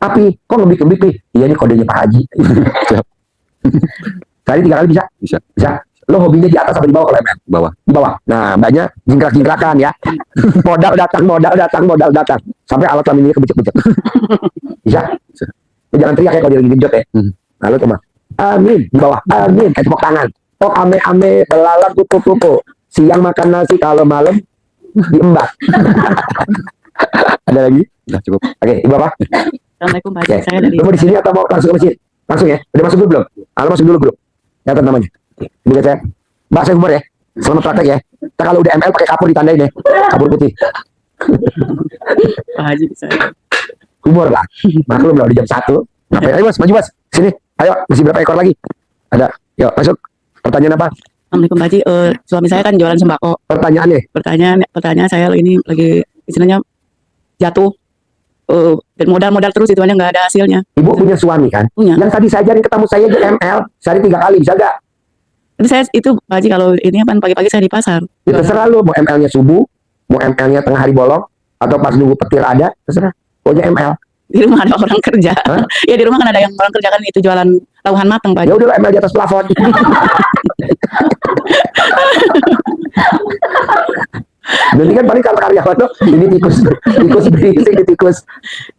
Tapi kok ngebik-ngebik? Iya ini kodenya Pak Haji. Siap. Sehari 3 kali bisa? Bisa. Bisa. Lo hobinya di atas apa di bawah kalau ML? Bawah. Di bawah. Nah, banyak jingkrak-jingkrakan ya. Modal datang. Sampai alat kelaminnya kebejek-bejek. Bisa? Bisa. Ya, jangan teriak ya kalau dia lagi genjot ya. Lalu cuma amin di bawah. Amin. Kayak tepuk tangan. Oh ame-ame belalang kupu-kupu. Siang makan nasi, kalau malam diembat. Ada lagi? Udah cukup. Oke, ibu apa? Assalamualaikum Pak Oke. Haji. Saya dari Lu mau di sini atau mau langsung ke masjid? Langsung ya. Udah masuk grup belum? Lo masuk dulu grup. Catat namanya. Ibu saya. Mbak saya humor ya. Selamat praktek ya. Kita kalau udah ML pakai kapur ditandain ya. Kapur putih. Pak Haji bisa. Umur lah. Maklum lah, udah jam 1. Ngapain? Ayo mas, maju mas. Sini. Ayo, masih berapa ekor lagi? Ada. Yuk, masuk. Pertanyaan apa? Assalamualaikum Pak Haji. Suami saya kan jualan sembako. Pertanyaannya. Pertanyaan saya ini lagi istilahnya jatuh. Dan modal terus itu aja nggak ada hasilnya. Ibu punya suami kan? Punya. Yang tadi saya ajarin ketemu saya aja ML. Sehari 3 kali, bisa gak? Tapi saya itu Pak Haji kalau ini kan pagi-pagi saya di pasar. Itu terserah lu. Mau ML-nya subuh, mau ML-nya tengah hari bolong, atau pas nunggu petir ada, terserah. Pokoknya ML. Di rumah ada orang kerja. Hah? Ya di rumah kan ada yang orang kerja kan itu jualan lauhan matang Pak Ya Haji. udah ML di atas plafon. Nanti kan paling kalau karyawan tuh ini tikus berisik, ini tikus.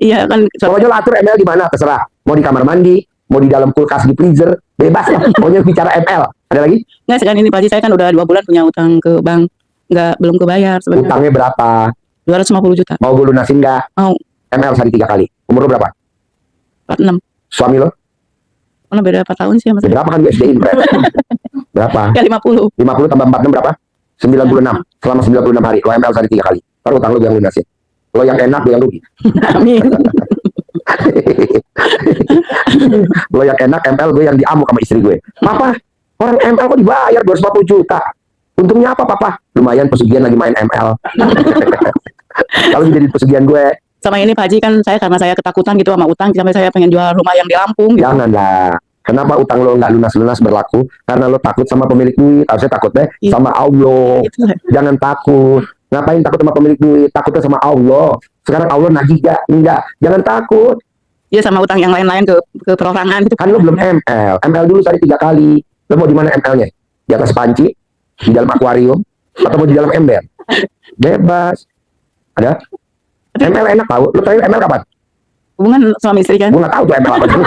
Iya kan. Pokoknya lo atur ML di mana terserah. Mau di kamar mandi, mau di dalam kulkas di freezer, bebas lah. Pokoknya bicara ML. Ada lagi? Nggak sekarang ini Pak Haji saya kan udah 2 bulan punya utang ke bank. Belum kebayar sebenarnya. Utangnya berapa? 250 juta. Mau gue lunasin nggak? Mau. ML sehari 3 kali. Umur lo berapa? 46. Suami lo? Mana beda 4 tahun sih sama saya. Berapa kan gue SDI impres? Berapa? Ya 50. 50 tambah 46 berapa? 96. Selama 96 hari. Lo ML sehari 3 kali. Baru utang lo gue yang lunasin. Lo yang enak, gue yang rugi. Amin. Lo yang enak, ML gue yang diamuk sama istri gue. Papa, orang ML kok dibayar 250 juta? Untungnya apa papa? Lumayan pesugihan lagi main ML. Kalau jadi pesugihan gue, Sama ini Pak Haji kan karena saya ketakutan gitu sama utang sampai saya pengen jual rumah yang di Lampung gitu. janganlah. Kenapa utang lo nggak lunas-lunas berlaku? Karena lo takut sama pemilik duit. Harusnya takutnya Iya. sama Allah. Gitu lah. Jangan takut. Ngapain takut sama pemilik duit? Takutnya sama Allah. Sekarang Allah nagih gak? Enggak. Jangan takut. Iya sama utang yang lain-lain ke perorangan gitu. Kan lo belum ML. ML dulu sehari 3 kali. Lo mau di mana ML-nya? Di atas panci? Di dalam akuarium? Atau mau di dalam ember? Bebas. Ada? ML enak tau. Lo terakhir ML kapan? Hubungan suami istri kan. Gue nggak tahu tuh ML apa dulu.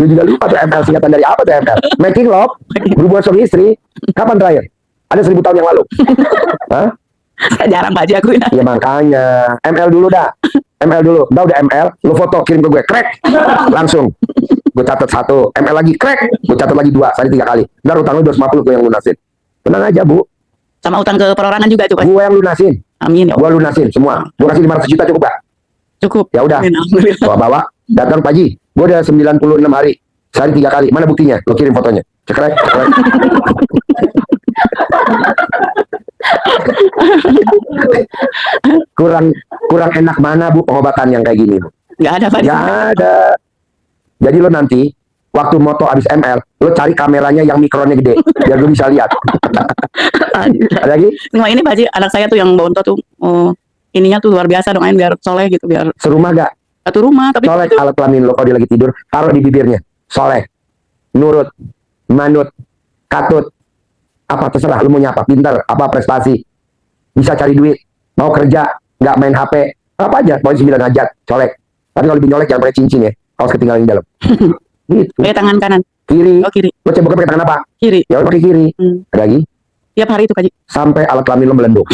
Gue juga lupa tuh ML singkatan dari apa tuh ML. Making love, berhubungan suami istri. Kapan terakhir? Ada 1000 tahun yang lalu. Hah? Saya jarang Pak Haji akuin. Ya makanya ML dulu dah. ML dulu. Udah ML, lo foto kirim ke gue, crack. Langsung. Gue catat 1, ML lagi crack. Gue catat lagi 2, sehari 3 kali. Ntar utang lo 250 gue yang lunasin. Tenang aja bu. Sama utang ke perorangan juga itu Pak Haji. Gue yang lunasin. Amin ya Gue Allah. lunasin semua. Gue kasih 500 juta cukup gak? Cukup. Ya udah. Amin, alhamdulillah. Bawa datang Pak Haji. Gue udah 96 hari. Sehari 3 kali. Mana buktinya? Lo kirim fotonya. Cekrek. kurang enak mana bu pengobatan yang kayak gini bu? Nggak ada Pak Haji. Nggak ada. Jadi lo nanti waktu moto abis ML, lo cari kameranya yang mikronnya gede biar lo bisa lihat. Ada lagi? Semua ini Pak Haji, anak saya tuh yang bontot tuh ininya tuh luar biasa doain biar soleh gitu, biar Serumah gak? satu rumah tapi Soleh itu, alat kelamin lo kalau dia lagi tidur, taruh di bibirnya. Soleh, nurut, manut, katut, apa terserah lo mau nyapa, pintar, apa prestasi, bisa cari duit, mau kerja, nggak main HP, apa aja, mau 9 hajat, colek. Tapi kalau lebih nyolek jangan pakai cincin ya, kaos ketinggalan di dalam. Gitu. pakai tangan kanan. Kiri, Oh kiri, lo ceboknya pakai tangan apa? kiri. Ya udah pakai kiri. Ada lagi? Tiap hari itu Pak Haji. Sampai alat kelamin lo melendung.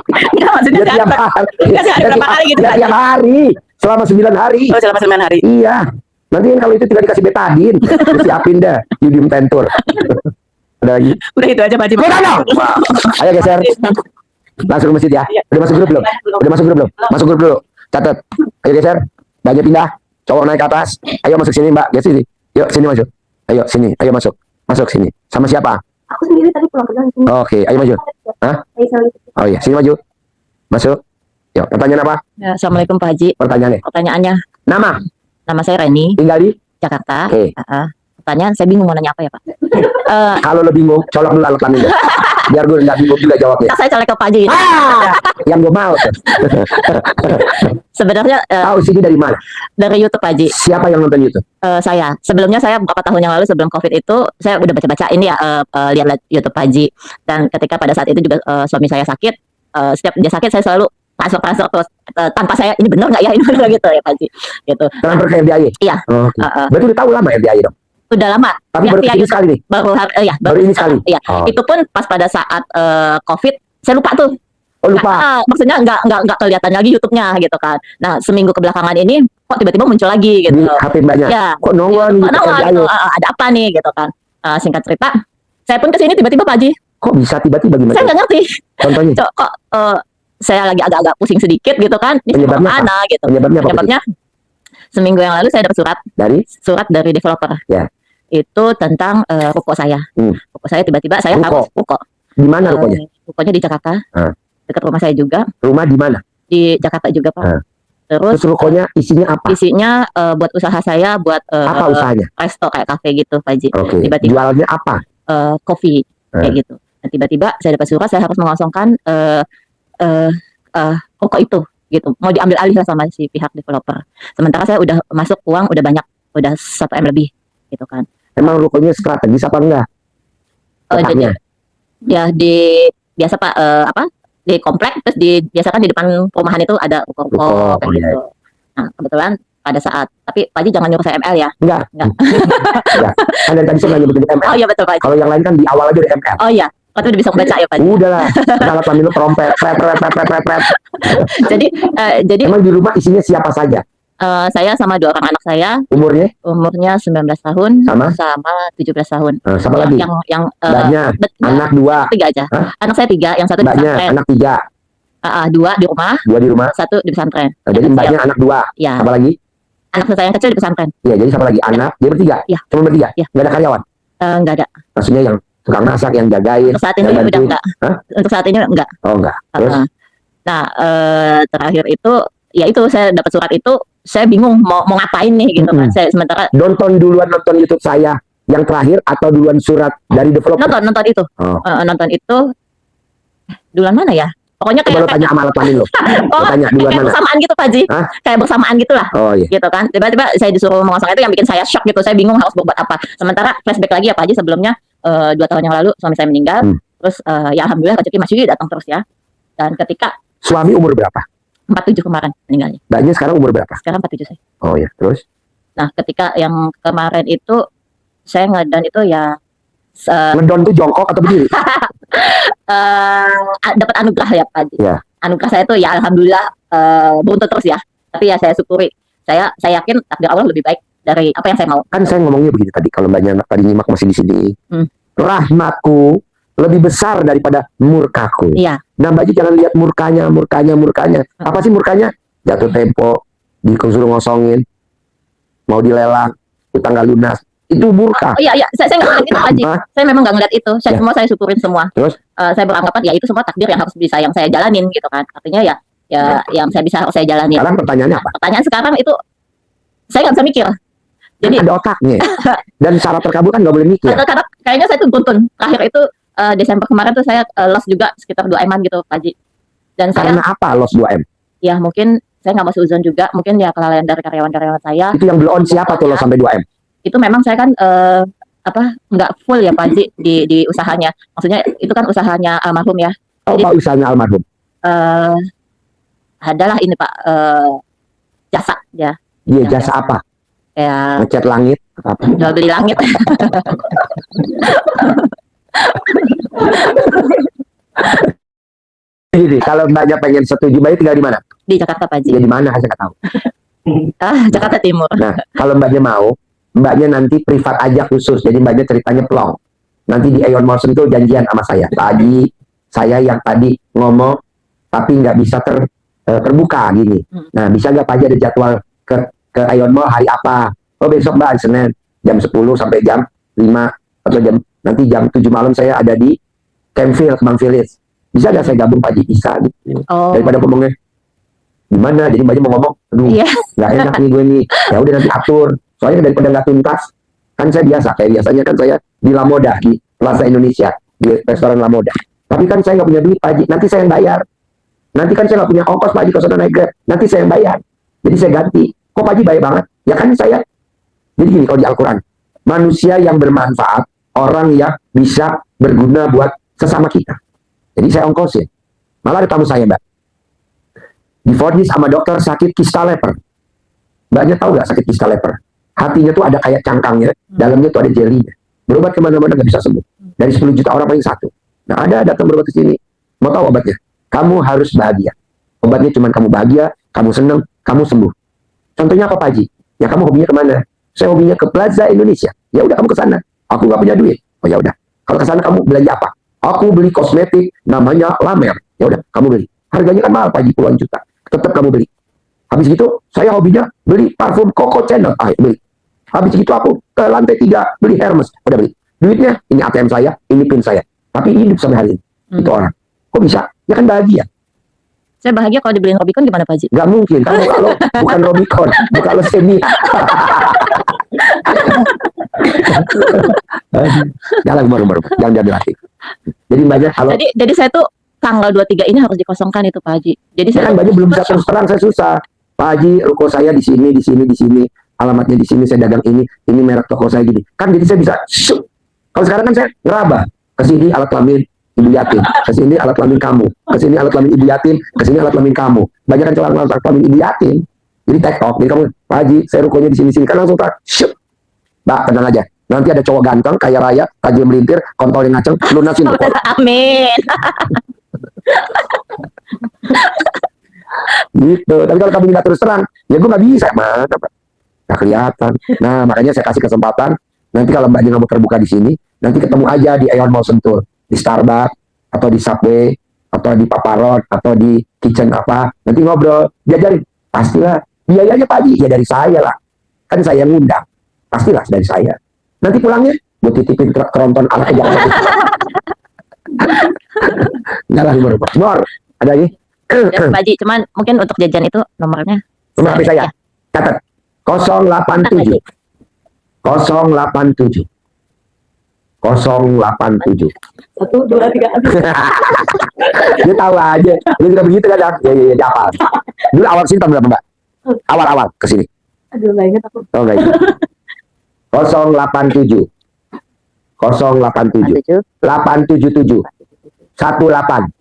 Nggak, maksudnya Ya tiap tiap hari. Nggak sehari berapa kali gitu, Ya Pak? tiap hari. Selama 9 hari. Oh selama 9 hari. Iya. Nanti kalau itu tinggal dikasih betadin. Disiapin dah. Yudium tentur. Ada lagi? Udah itu aja Pak Haji. Udah dong. Ayo geser. Langsung ke masjid ya. Iya. Udah masuk grup belum? Udah masuk grup belum? Masuk grup dulu. Catat. Ayo geser. Banyak pindah. Cowok naik ke atas. Ayo masuk sini mbak. Geser sini. Yuk sini masuk. Ayo sini. Ayo masuk. Masuk sini. Sama siapa? Aku sendiri tadi pulang kerja di sini. Oke. Ayo maju. Hah? Oh iya. Sini maju. Masuk. Yuk. Pertanyaan apa? Ya, Assalamualaikum Pak Haji. Pertanyaannya. Pertanyaannya, Nama. nama saya Reni, Tinggal di. Jakarta. Oke. Pertanyaan, saya bingung mau nanya apa ya Pak. Kalau lo bingung, colok dulu alat kelamin. Biar gue nggak bingung juga jawabnya. Saya colek ke Pak Haji. Yang gue mau. Sebenarnya Tahu sini dari mana? dari YouTube Pak Haji. Siapa yang nonton YouTube? Saya sebelumnya saya beberapa tahun yang lalu sebelum COVID itu saya udah baca-baca ini ya lihat YouTube Pak Haji. Dan ketika pada saat itu juga suami saya sakit. Setiap dia sakit saya selalu transfer terus tanpa saya ini benar nggak ya ini benar gitu ya Pak Haji. Gitu. Transfer ke RDI? Iya. Oke. Berarti udah tahu lama RDI dong? Udah lama. Tapi Ya, baru via kesini YouTube. sekali nih? Baru ini sekali? Iya. Oh. Itu pun pas pada saat COVID saya lupa tuh. Oh lupa? Maksudnya nggak kelihatan lagi YouTube-nya gitu kan. Nah seminggu kebelakangan ini kok tiba-tiba muncul lagi gitu. Di HP mbaknya? Ya. Kok nongol nih Kok nongol RDI? gitu, ada apa nih gitu kan. Singkat cerita, saya pun kesini tiba-tiba Pak Haji Kok bisa tiba-tiba Saya gimana? nggak ngerti. Contohnya, Kok saya lagi agak-agak pusing sedikit gitu kan. Ini Penyebabnya mana gitu. penyebabnya apa? Penyebabnya seminggu yang lalu saya dapat Dari surat dari developer. Ya. Itu tentang ruko saya. Ruko saya tiba-tiba saya Ruko? harus ruko. di mana rukonya? Rukonya di Jakarta. Ah. Dekat rumah saya juga. Rumah di mana? Di Jakarta juga, Pak. Ah. Terus Terus rukonya isinya apa? isinya buat usaha saya, buat Apa usahanya? resto kayak kafe gitu, Pak Haji. Oke. Tiba-tiba Jualnya apa? coffee kayak gitu. Dan tiba-tiba saya dapat surat saya harus mengosongkan ruko itu gitu. Mau diambil alih lah sama si pihak developer. Sementara saya udah masuk uang udah banyak, udah 1 M lebih gitu kan. Emang rukonya strategis apa enggak? Jadi Letaknya? ya biasa Pak di komplek terus biasakan di depan perumahan itu ada ruko Ruko, kayak iya. gitu. Nah, kebetulan pada saat tapi Pak Haji jangan nyuruh saya ML ya. Enggak. Enggak. Enggak. Kan dari tadi saya nggak nyebutin ML. Oh iya betul Pak Haji. Kalau yang lain kan di awal aja udah ML. Oh iya. Waktu udah bisa membaca ya Pak Haji. Udahlah. Kalau kami lu trompet, pret. Jadi Emang di rumah isinya siapa saja? saya sama 2 orang anak saya Umurnya? umurnya 19 tahun Sama? 17 tahun. Siapa lagi? Yang Mbaknya? Anak 2. 3 aja. Hah? Anak saya 3, yang 1 di Mbaknya pesantren. anak 3. 2 di rumah, 2 di rumah. 1 di pesantren. Nah, jadi mbaknya anak 2. Ya, Apa lagi? anak saya yang kecil di pesantren. Iya, jadi siapa lagi? Anak. Dia bertiga? Iya. Cuma bertiga? Iya. Nggak ada karyawan? Enggak ada. Maksudnya yang tukang masak, yang jagain? Untuk saat ini yang udah bantuin? enggak. Hah? Untuk saat ini enggak. Oh, enggak. Terus? Nah, terakhir itu ya itu saya dapat surat itu, saya bingung mau ngapain nih gitu kan. Saya sementara Nonton YouTube saya yang terakhir atau duluan surat dari developer? nonton itu. Oh. Nonton itu duluan mana ya? Pokoknya Coba lo kayak tanya sama alat manin lo. Lo tanya duluan kayak mana? bersamaan gitu Pak Haji. Hah? Kayak bersamaan gitulah. Oh iya. Gitu kan. Tiba-tiba saya disuruh mengosong itu yang bikin saya shock gitu. Saya bingung harus berbuat apa. Sementara flashback lagi ya Pak Haji, sebelumnya 2 tahun yang lalu suami saya meninggal. Terus ya alhamdulillah rezeki Mas Yudi datang terus ya. Dan ketika Suami umur berapa? 47 kemarin meninggalnya. Mbaknya sekarang umur berapa? Sekarang 47 saya. Oh iya. Terus? Nah, ketika yang kemarin itu saya ngedan itu ya Ngedon tuh jongkok atau berdiri? dapat anugerah ya Pak Haji. Iya. Anugerah saya itu ya alhamdulillah beruntung terus ya. Tapi ya saya syukuri. Saya yakin takdir Allah lebih baik dari apa yang saya mau. Kan saya ngomongnya begini tadi. Kalau mbaknya tadi nyimak masih di sini. Rahmatku lebih besar daripada murkaku. Iya. Nah, Mbak Ji jangan lihat murkanya. Apa sih murkanya? Jatuh tempo, disuruh ngosongin, mau dilelang, utang nggak lunas. Itu murka. Oh iya, saya nggak ngeliat itu Pak Haji. Hah? Saya memang nggak ngeliat itu. Ya. Semua saya syukurin semua. Terus? Saya beranggapan ya itu semua takdir yang harus bisa yang saya jalanin gitu kan. Artinya ya yang harus saya jalanin. Sekarang pertanyaannya apa? Pertanyaan sekarang itu saya nggak bisa mikir. Jadi Kan ada otaknya. Dan syarat terkabul kan nggak boleh mikir. karena kayaknya saya tuh buntun. Terakhir itu Desember kemarin tuh saya loss juga sekitar 2 M-an gitu Pak Haji. Dan saya Karena apa loss 2M? ya mungkin saya nggak masuk uzon juga. Mungkin ya kelalaian dari karyawan-karyawan saya. Itu yang blow on siapa tuh loss sampai 2M? Itu memang saya kan nggak full ya Pak Haji di usahanya. Maksudnya itu kan usahanya almarhum ya. Oh, apa usahanya almarhum? Adalah ini Pak jasa ya. Iya, Yang jasa apa? Kayak Ngecat langit? Apa? jual beli langit. Jadi kalau mbaknya pengen setuju, mbaknya tinggal di mana? Di Jakarta Pak Haji. Ya di mana? Saya nggak tahu. Jakarta Timur. Nah, kalau mbaknya mau, mbaknya nanti privat aja khusus. Jadi mbaknya ceritanya plong. Nanti di Aeon Mall Sentul janjian sama saya. Tadi saya yang tadi ngomong tapi nggak bisa terbuka gini. Nah, bisa nggak Pak Haji ada jadwal ke Aeon Mall hari apa? Oh, besok Mbak, hari Senin jam 10 sampai jam 5 atau nanti jam 7 malam saya ada di Campfield, Kemang Village. Bisa nggak saya gabung Pak Haji? Bisa gitu. Oh. Daripada ngomongnya gimana, jadi mbaknya mau ngomong, aduh, Iya. nggak enak nih gue nih. Ya udah nanti atur. Soalnya daripada nggak tuntas, kan saya kayak biasanya kan saya di La Moda, di Plaza Indonesia, di restoran La Moda. Tapi kan saya nggak punya duit Pak Haji, nanti saya yang bayar. Nanti kan saya nggak punya ongkos Pak Haji kalau sudah naik Grab, nanti saya yang bayar. Jadi saya ganti. Kok Pak Haji baik banget? Ya kan saya. Jadi gini kalau di Al-Quran, manusia yang bermanfaat, orang yang bisa berguna buat sesama kita. Jadi saya ongkosin. Malah ada tamu saya Mbak, divonis sama dokter sakit kista leper. Mbaknya tahu nggak sakit kista leper? Hatinya tuh ada kayak cangkangnya, dalamnya tuh ada jelinya. Berobat kemana-mana nggak bisa sembuh. Dari 10 juta orang paling 1. Nah, ada datang berobat ke sini. Mau tahu obatnya? Kamu harus bahagia. Obatnya cuma kamu bahagia, kamu senang, kamu sembuh. Contohnya apa Pak Haji? Ya kamu hobinya kemana? Saya hobinya ke Plaza Indonesia. Ya udah kamu ke sana. Aku nggak punya duit. Oh ya udah. Kalau ke sana kamu belanja apa? Aku beli kosmetik namanya Lamer. Ya udah, kamu beli. Harganya kan mahal, Pak Haji, puluhan juta. Tetap kamu beli. Habis gitu, saya hobinya beli parfum Coco Chanel. Beli. Habis gitu aku ke lantai 3 beli Hermes. Udah beli. Duitnya, ini ATM saya, ini PIN saya. Tapi hidup sampai hari ini. Itu orang. Kok bisa? Ya kan bahagia. Saya bahagia kalau dibeliin Robicon gimana Pak Haji? Gak mungkin. Kamu kalau bukan Robicon, bukan lo semi. Jangan baru-baru. Jangan diambil hati. Jadi banyak kalau Jadi saya tuh tanggal 23 ini harus dikosongkan itu Pak Haji. Jadi saya kan banyak belum bisa terus terang, saya susah. Pak Haji, ruko saya di sini, di sini, di sini. Alamatnya di sini, saya dagang ini merek toko saya gini. Kan jadi saya bisa syuk. Kalau sekarang kan saya ngeraba. Ke sini alat kelamin ibu yatim, ke sini alat kelamin kamu, ke sini alat kelamin ibu yatim, ke sini alat kelamin kamu. Banyak kan celana alat kelamin ibu yatim. Jadi TikTok. Jadi kamu, Pak Haji, saya rukonya di sini kan langsung tak syuk. Mbak, tenang aja. Nanti ada cowok ganteng, kaya raya, tajam melintir, kontolnya ngaceng, lunasin ruko. amin. Gitu. Tapi kalau kamu nggak terus terang, ya gue nggak bisa, mana Pak? Nggak kelihatan. Nah, makanya saya kasih kesempatan. Nanti kalau Mbak nggak mau terbuka di sini, nanti ketemu aja di Aeon Mall Sentul, di Starbucks atau di Subway atau di Paparot atau di Kitchen apa. Nanti ngobrol, diajarin. Pastilah biayanya Pak Haji, ya dari saya lah. Kan saya yang ngundang. Pastilah dari saya. Nanti pulangnya gue titipin keronton anak aja. Nggak lah, Bor. Ada lagi? Ya, Pak Haji, cuman mungkin untuk jajan itu nomornya. Nomor HP saya. Catat. 087 087 087. 1, 2, 3. Dia tahu aja. Dia juga begitu kan? Ya, apa? Dulu awal sini tahun berapa, Mbak? Awal ke sini. Aduh, nggak ingat aku. Oh, enggak. 087 087 877 18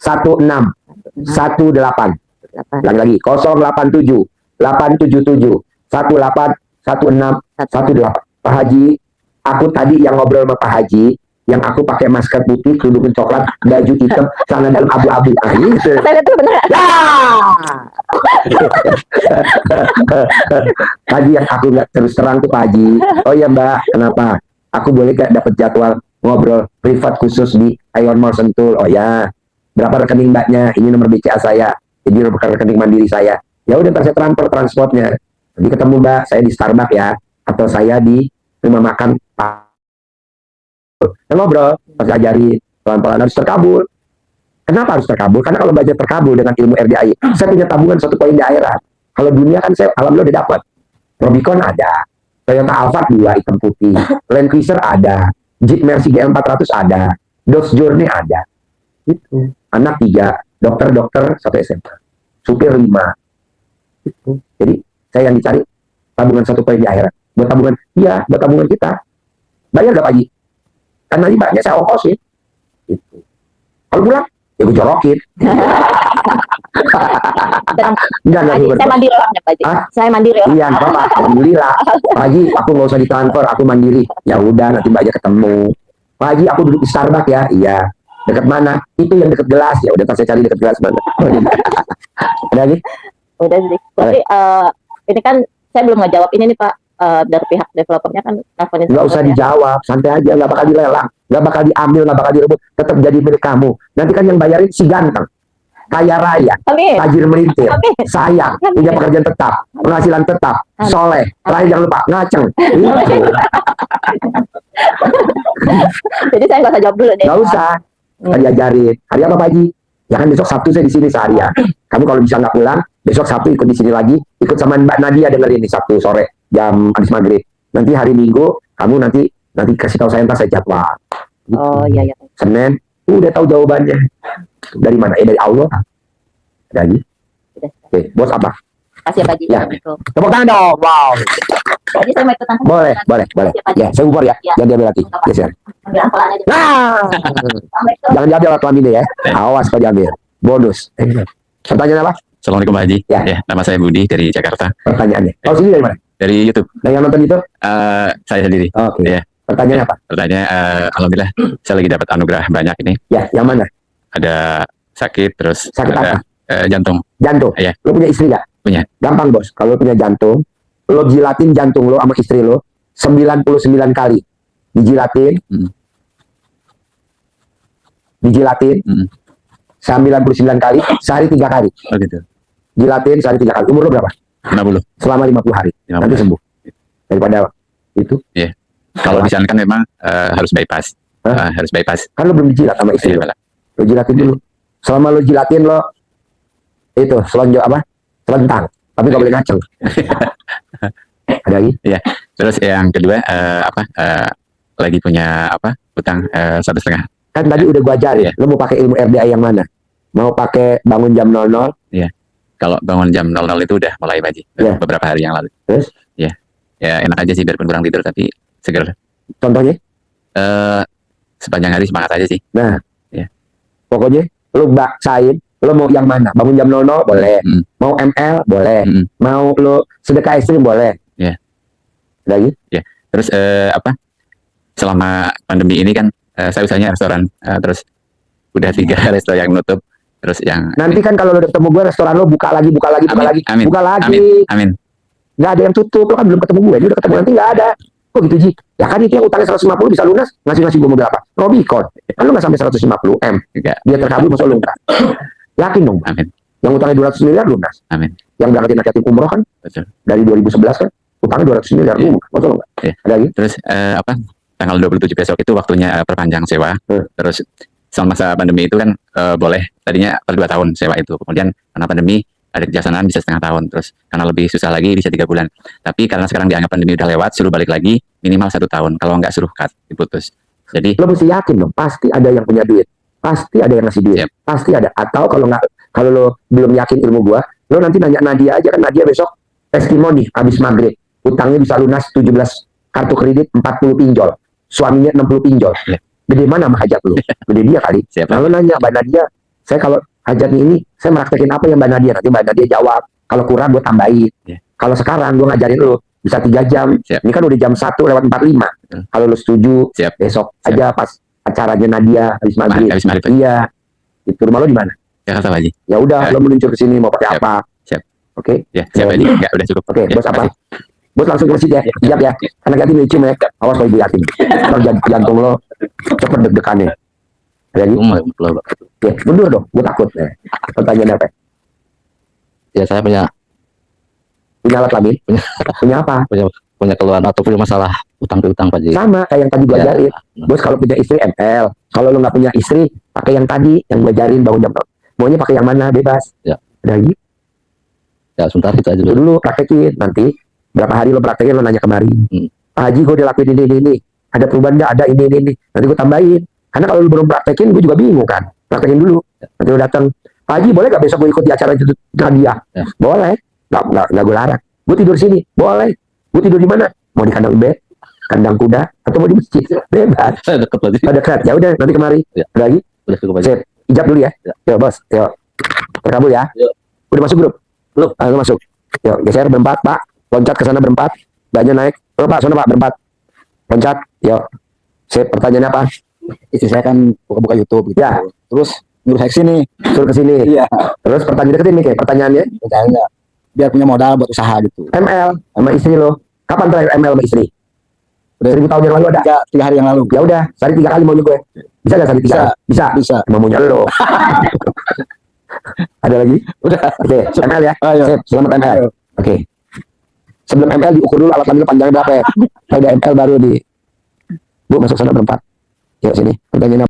16 18. Lagi 087 877 18 16 18. Pak Haji, aku tadi yang ngobrol sama Pak Haji, yang aku pakai masker putih, kerudung coklat, baju hitam, celana dalam abu-abu. Gitu. Saya itu benar. Tadi yang aku nggak terus terang tuh Pak Haji. Oh ya Mbak, kenapa? Aku boleh gak dapat jadwal ngobrol privat khusus di Aeon Mall Sentul? Oh ya, berapa rekening Mbaknya? Ini nomor BCA saya. Jadi nomor rekening mandiri saya. Ya udah, ntar saya transfer transportnya. Jadi ketemu Mbak, saya di Starbucks ya, atau saya di rumah makan Pak. Ngobrol, pas ajarin pelan-pelan harus terkabul. Kenapa harus terkabul? Karena kalau baca terkabul dengan ilmu RDI, saya punya tabungan 1 poin di akhirat. Kalau dunia kan saya alhamdulillah udah dapat. Robicon ada, Toyota Alphard 2 hitam putih, Land Cruiser ada, Jeep Mercy GL400 ada, Dodge Journey ada. Itu. Anak 3, dokter 1 SMA, supir 5. Itu. Jadi saya yang dicari tabungan 1 poin di akhirat. Buat tabungan, iya, buat tabungan kita. Bayar gak Pak Haji? Kan nanti banyak saya ongkosin. Itu. Kalau pulang, ya gue jorokin. Enggak, Saya mandiri orangnya Pak Haji. Hah? Saya mandiri orangnya. Iya, nggak apa-apa. Alhamdulillah. Pak Haji, aku nggak usah ditransfer, aku mandiri. Ya udah, nanti Mbaknya ketemu. Pak Haji, aku duduk di Starbucks ya. Iya. Dekat mana? Itu yang dekat gelas. Ya udah, ntar saya cari dekat gelas mana. Ada lagi? Udah sih. Tapi ini kan saya belum ngejawab ini nih Pak. Dari pihak developernya kan teleponin. Nggak usah dijawab, santai aja. Nggak bakal dilelang, nggak bakal diambil, nggak bakal direbut. Tetap jadi milik kamu. Nanti kan yang bayarin si ganteng, kaya raya, Amin. tajir melintir, Amin. sayang, punya pekerjaan tetap, penghasilan tetap, soleh, terakhir jangan lupa ngaceng. Gitu. Jadi saya nggak usah jawab dulu deh. Nggak usah. Tadi ajarin. Hari apa Pak Haji? Ya kan besok Sabtu saya di sini seharian. Kamu kalau bisa nggak pulang, besok Sabtu ikut di sini lagi, ikut sama Mbak Nadia dengerin di Sabtu sore jam habis maghrib. Nanti hari Minggu kamu nanti kasih tahu saya, ntar saya jadwal. Gitu. Oh iya. Senin udah tahu jawabannya. Dari mana? Dari Allah. Ada lagi? Udah. Oke, bos apa? Kasih ya Pak Haji. Ya. Assalamualaikum. Tepuk tangan dong. Wow. Jadi saya mau ikutan. Boleh. Kasih ya, Pak Haji. Ya, saya umur ya. Ya. Jangan diambil lagi. Geser. Ambil ampelan aja. Nah, Assalamualaikum. jangan diambil alat kelaminnya ya. Awas kalau diambil. Bonus. Pertanyaan apa? Assalamualaikum Pak Haji. Ya. Nama saya Budi dari Jakarta. Pertanyaannya. Kalau sini dari mana? Dari YouTube. Nah, yang nonton itu? Saya sendiri. Oke. Iya. Pertanyaan apa? Pertanyaannya, alhamdulillah saya lagi dapat anugerah banyak ini. Ya, yang mana? Ada sakit, terus Sakit ada jantung. Jantung. Iya. Lo punya istri gak? Punya. Gampang bos. Kalau lo punya jantung, lo jilatin jantung lo sama istri lo 99 kali. Dijilatin. dijilatin Mm. 99 kali, sehari 3 kali. Oh gitu. Jilatin sehari 3 kali. Umur lo berapa? 50. Selama 50 hari. 50. Nanti sembuh. Daripada itu, Kalau di sana kan memang harus bypass. Hah? Harus bypass. kan lo belum dijilat sama istri Iya, lo. Pak. Lo jilatin dulu. Selama lo jilatin lo itu selonjok apa? Selentang. Tapi nggak boleh ngaceng. Ada lagi? Terus yang kedua lagi punya utang 1,5. Kan tadi udah gua ajarin. Iya. Lo mau pakai ilmu RDA yang mana? Mau pakai bangun jam 00? Kalau bangun jam 00 itu udah mulai Pak Haji. Iya. Beberapa hari yang lalu. Terus? Ya enak aja sih biarpun kurang tidur tapi seger. Contohnya? Sepanjang hari semangat aja sih. Pokoknya lo baksain. Lo mau yang mana? Bangun jam 00 boleh. Mm. Mau ML boleh. Mm. Mau lo sedekah ekstrim boleh. Iya. Ada lagi? Terus selama pandemi ini kan saya usahanya restoran. Terus udah 3 restoran yang nutup. Terus yang Nanti kan kalau lo udah ketemu gue, restoran lo buka lagi. Amin. Buka lagi. Amin. Nggak ada yang tutup. Lo kan belum ketemu gue. Dia udah ketemu nanti nggak ada. Kok gitu Ji? Ya kan itu yang utangnya 150 bisa lunas. Ngasih gue modal apa? Robicon. Kan lo nggak sampai 150 M. Enggak. Dia terkabul masuk lo enggak. Yakin dong. Amin. Yang utangnya 200 miliar lunas. Amin. Yang berangkatin anak yatim umroh kan Betul. dari 2011 kan utangnya 200 miliar. Iya. Masuk lo enggak? Iya. Ada lagi? Terus tanggal 27 besok itu waktunya perpanjang sewa. Terus selama masa pandemi itu kan boleh tadinya per 2 tahun sewa itu. Kemudian karena pandemi ada kejaksanaan bisa 1,5 tahun. Terus karena lebih susah lagi bisa 3 bulan. Tapi karena sekarang dianggap pandemi udah lewat, suruh balik lagi minimal 1 tahun. Kalau nggak suruh cut, diputus. Jadi Lo mesti yakin dong. Pasti ada yang punya duit. Pasti ada yang ngasih duit. Siap. Pasti ada. Atau kalau lo belum yakin ilmu gua, lo nanti nanya Nadia aja kan. Nadia besok testimoni habis maghrib. Utangnya bisa lunas 17 kartu kredit 40 pinjol. Suaminya 60 pinjol. Iya. Gede mana mah hajat lu? Gede dia kali. Siap. Lalu nanya Mbak Nadia, saya kalau hajatnya ini, saya meraktekin apa ya Mbak Nadia? Nanti Mbak Nadia jawab. Kalau kurang gue tambahin. Iya. Kalau sekarang gue ngajarin lu bisa 3 jam. Siap. Ini kan udah jam 1:45. Kalau lu setuju, Siap. besok Siap. aja pas acaranya Nadia habis maghrib. habis maghrib. Iya. Itu rumah lo di mana? Jakarta Pak Haji. Ya udah, lo meluncur ke sini mau pakai Siap. apa? Siap. Oke. Ya, siap Pak Haji. Enggak, udah cukup. Oke, Ya, bos apa? makasih. Bos langsung ke masjid ya. Siap ya. Anak yatim dicium ya. Awas kalau ibu yatim. Kalau jantung lo cepet deg-degannya. Ada lagi? Oke, mundur dong. Gue takut. Pertanyaan apa? Ya saya punya Punya alat kelamin? Punya apa? punya keluhan atau punya masalah utang piutang Pak Haji. Sama kayak yang tadi gue Ya. ajarin. Bos kalau punya istri ML. Kalau lo nggak punya istri, pakai yang tadi yang gue ajarin bangun jam. Maunya pakai yang mana? Bebas. Ya. Ada lagi? Ya sebentar itu aja Itu dulu. dulu praktekin. Nanti berapa hari lo praktekin lo nanya kemari. Pak Haji gue udah lakuin ini. Ada perubahan nggak? Ada ini. Nanti gue tambahin. Karena kalau lo belum praktekin, gue juga bingung kan. Praktekin dulu. Nanti lo datang. Pak Haji boleh nggak besok gue ikut di acara itu Nadia? Ya. Boleh. Nggak gue larang. Gue tidur sini. Boleh. Gue tidur di mana? Mau di kandang bed, kandang kuda, atau mau di masjid? Bebas. Saya deket Pak Haji. Ada dekat. Ya udah nanti kemari. Ya. Ada lagi? Udah cukup Pak Haji. Sip. Ijab dulu ya. Ya. Yo bos. Yo. Terkabul ya. Yo. Udah masuk grup? Belum. Ayo masuk. Yo geser berempat Pak. Loncat ke sana berempat. Banyak naik. Oh Pak, sana Pak berempat. Loncat. Yo. Sip. Pertanyaannya apa? Istri saya kan buka YouTube gitu. Ya. Terus nyuruh saya kesini. Suruh ke sini. Iya. Terus pertanyaan deketin nih kayak pertanyaannya. Pertanyaannya biar punya modal buat usaha gitu. ML sama istri lo. Kapan terakhir ML sama istri? Udah 1000 tahun yang lalu ada. 3 hari yang lalu. Ya udah, sehari 3 kali maunya gue. Bisa nggak sehari 3 Bisa. kali? Bisa. Bisa. Emang maunya lo. Ada lagi? Udah. Oke, ML ya. Ayo. Sip, selamat ML. Ayo. Oke. Sebelum ML diukur dulu alat kelamin panjangnya berapa ya? Kalau udah ML baru di. Bu masuk sana berempat. Yuk sini. Pertanyaan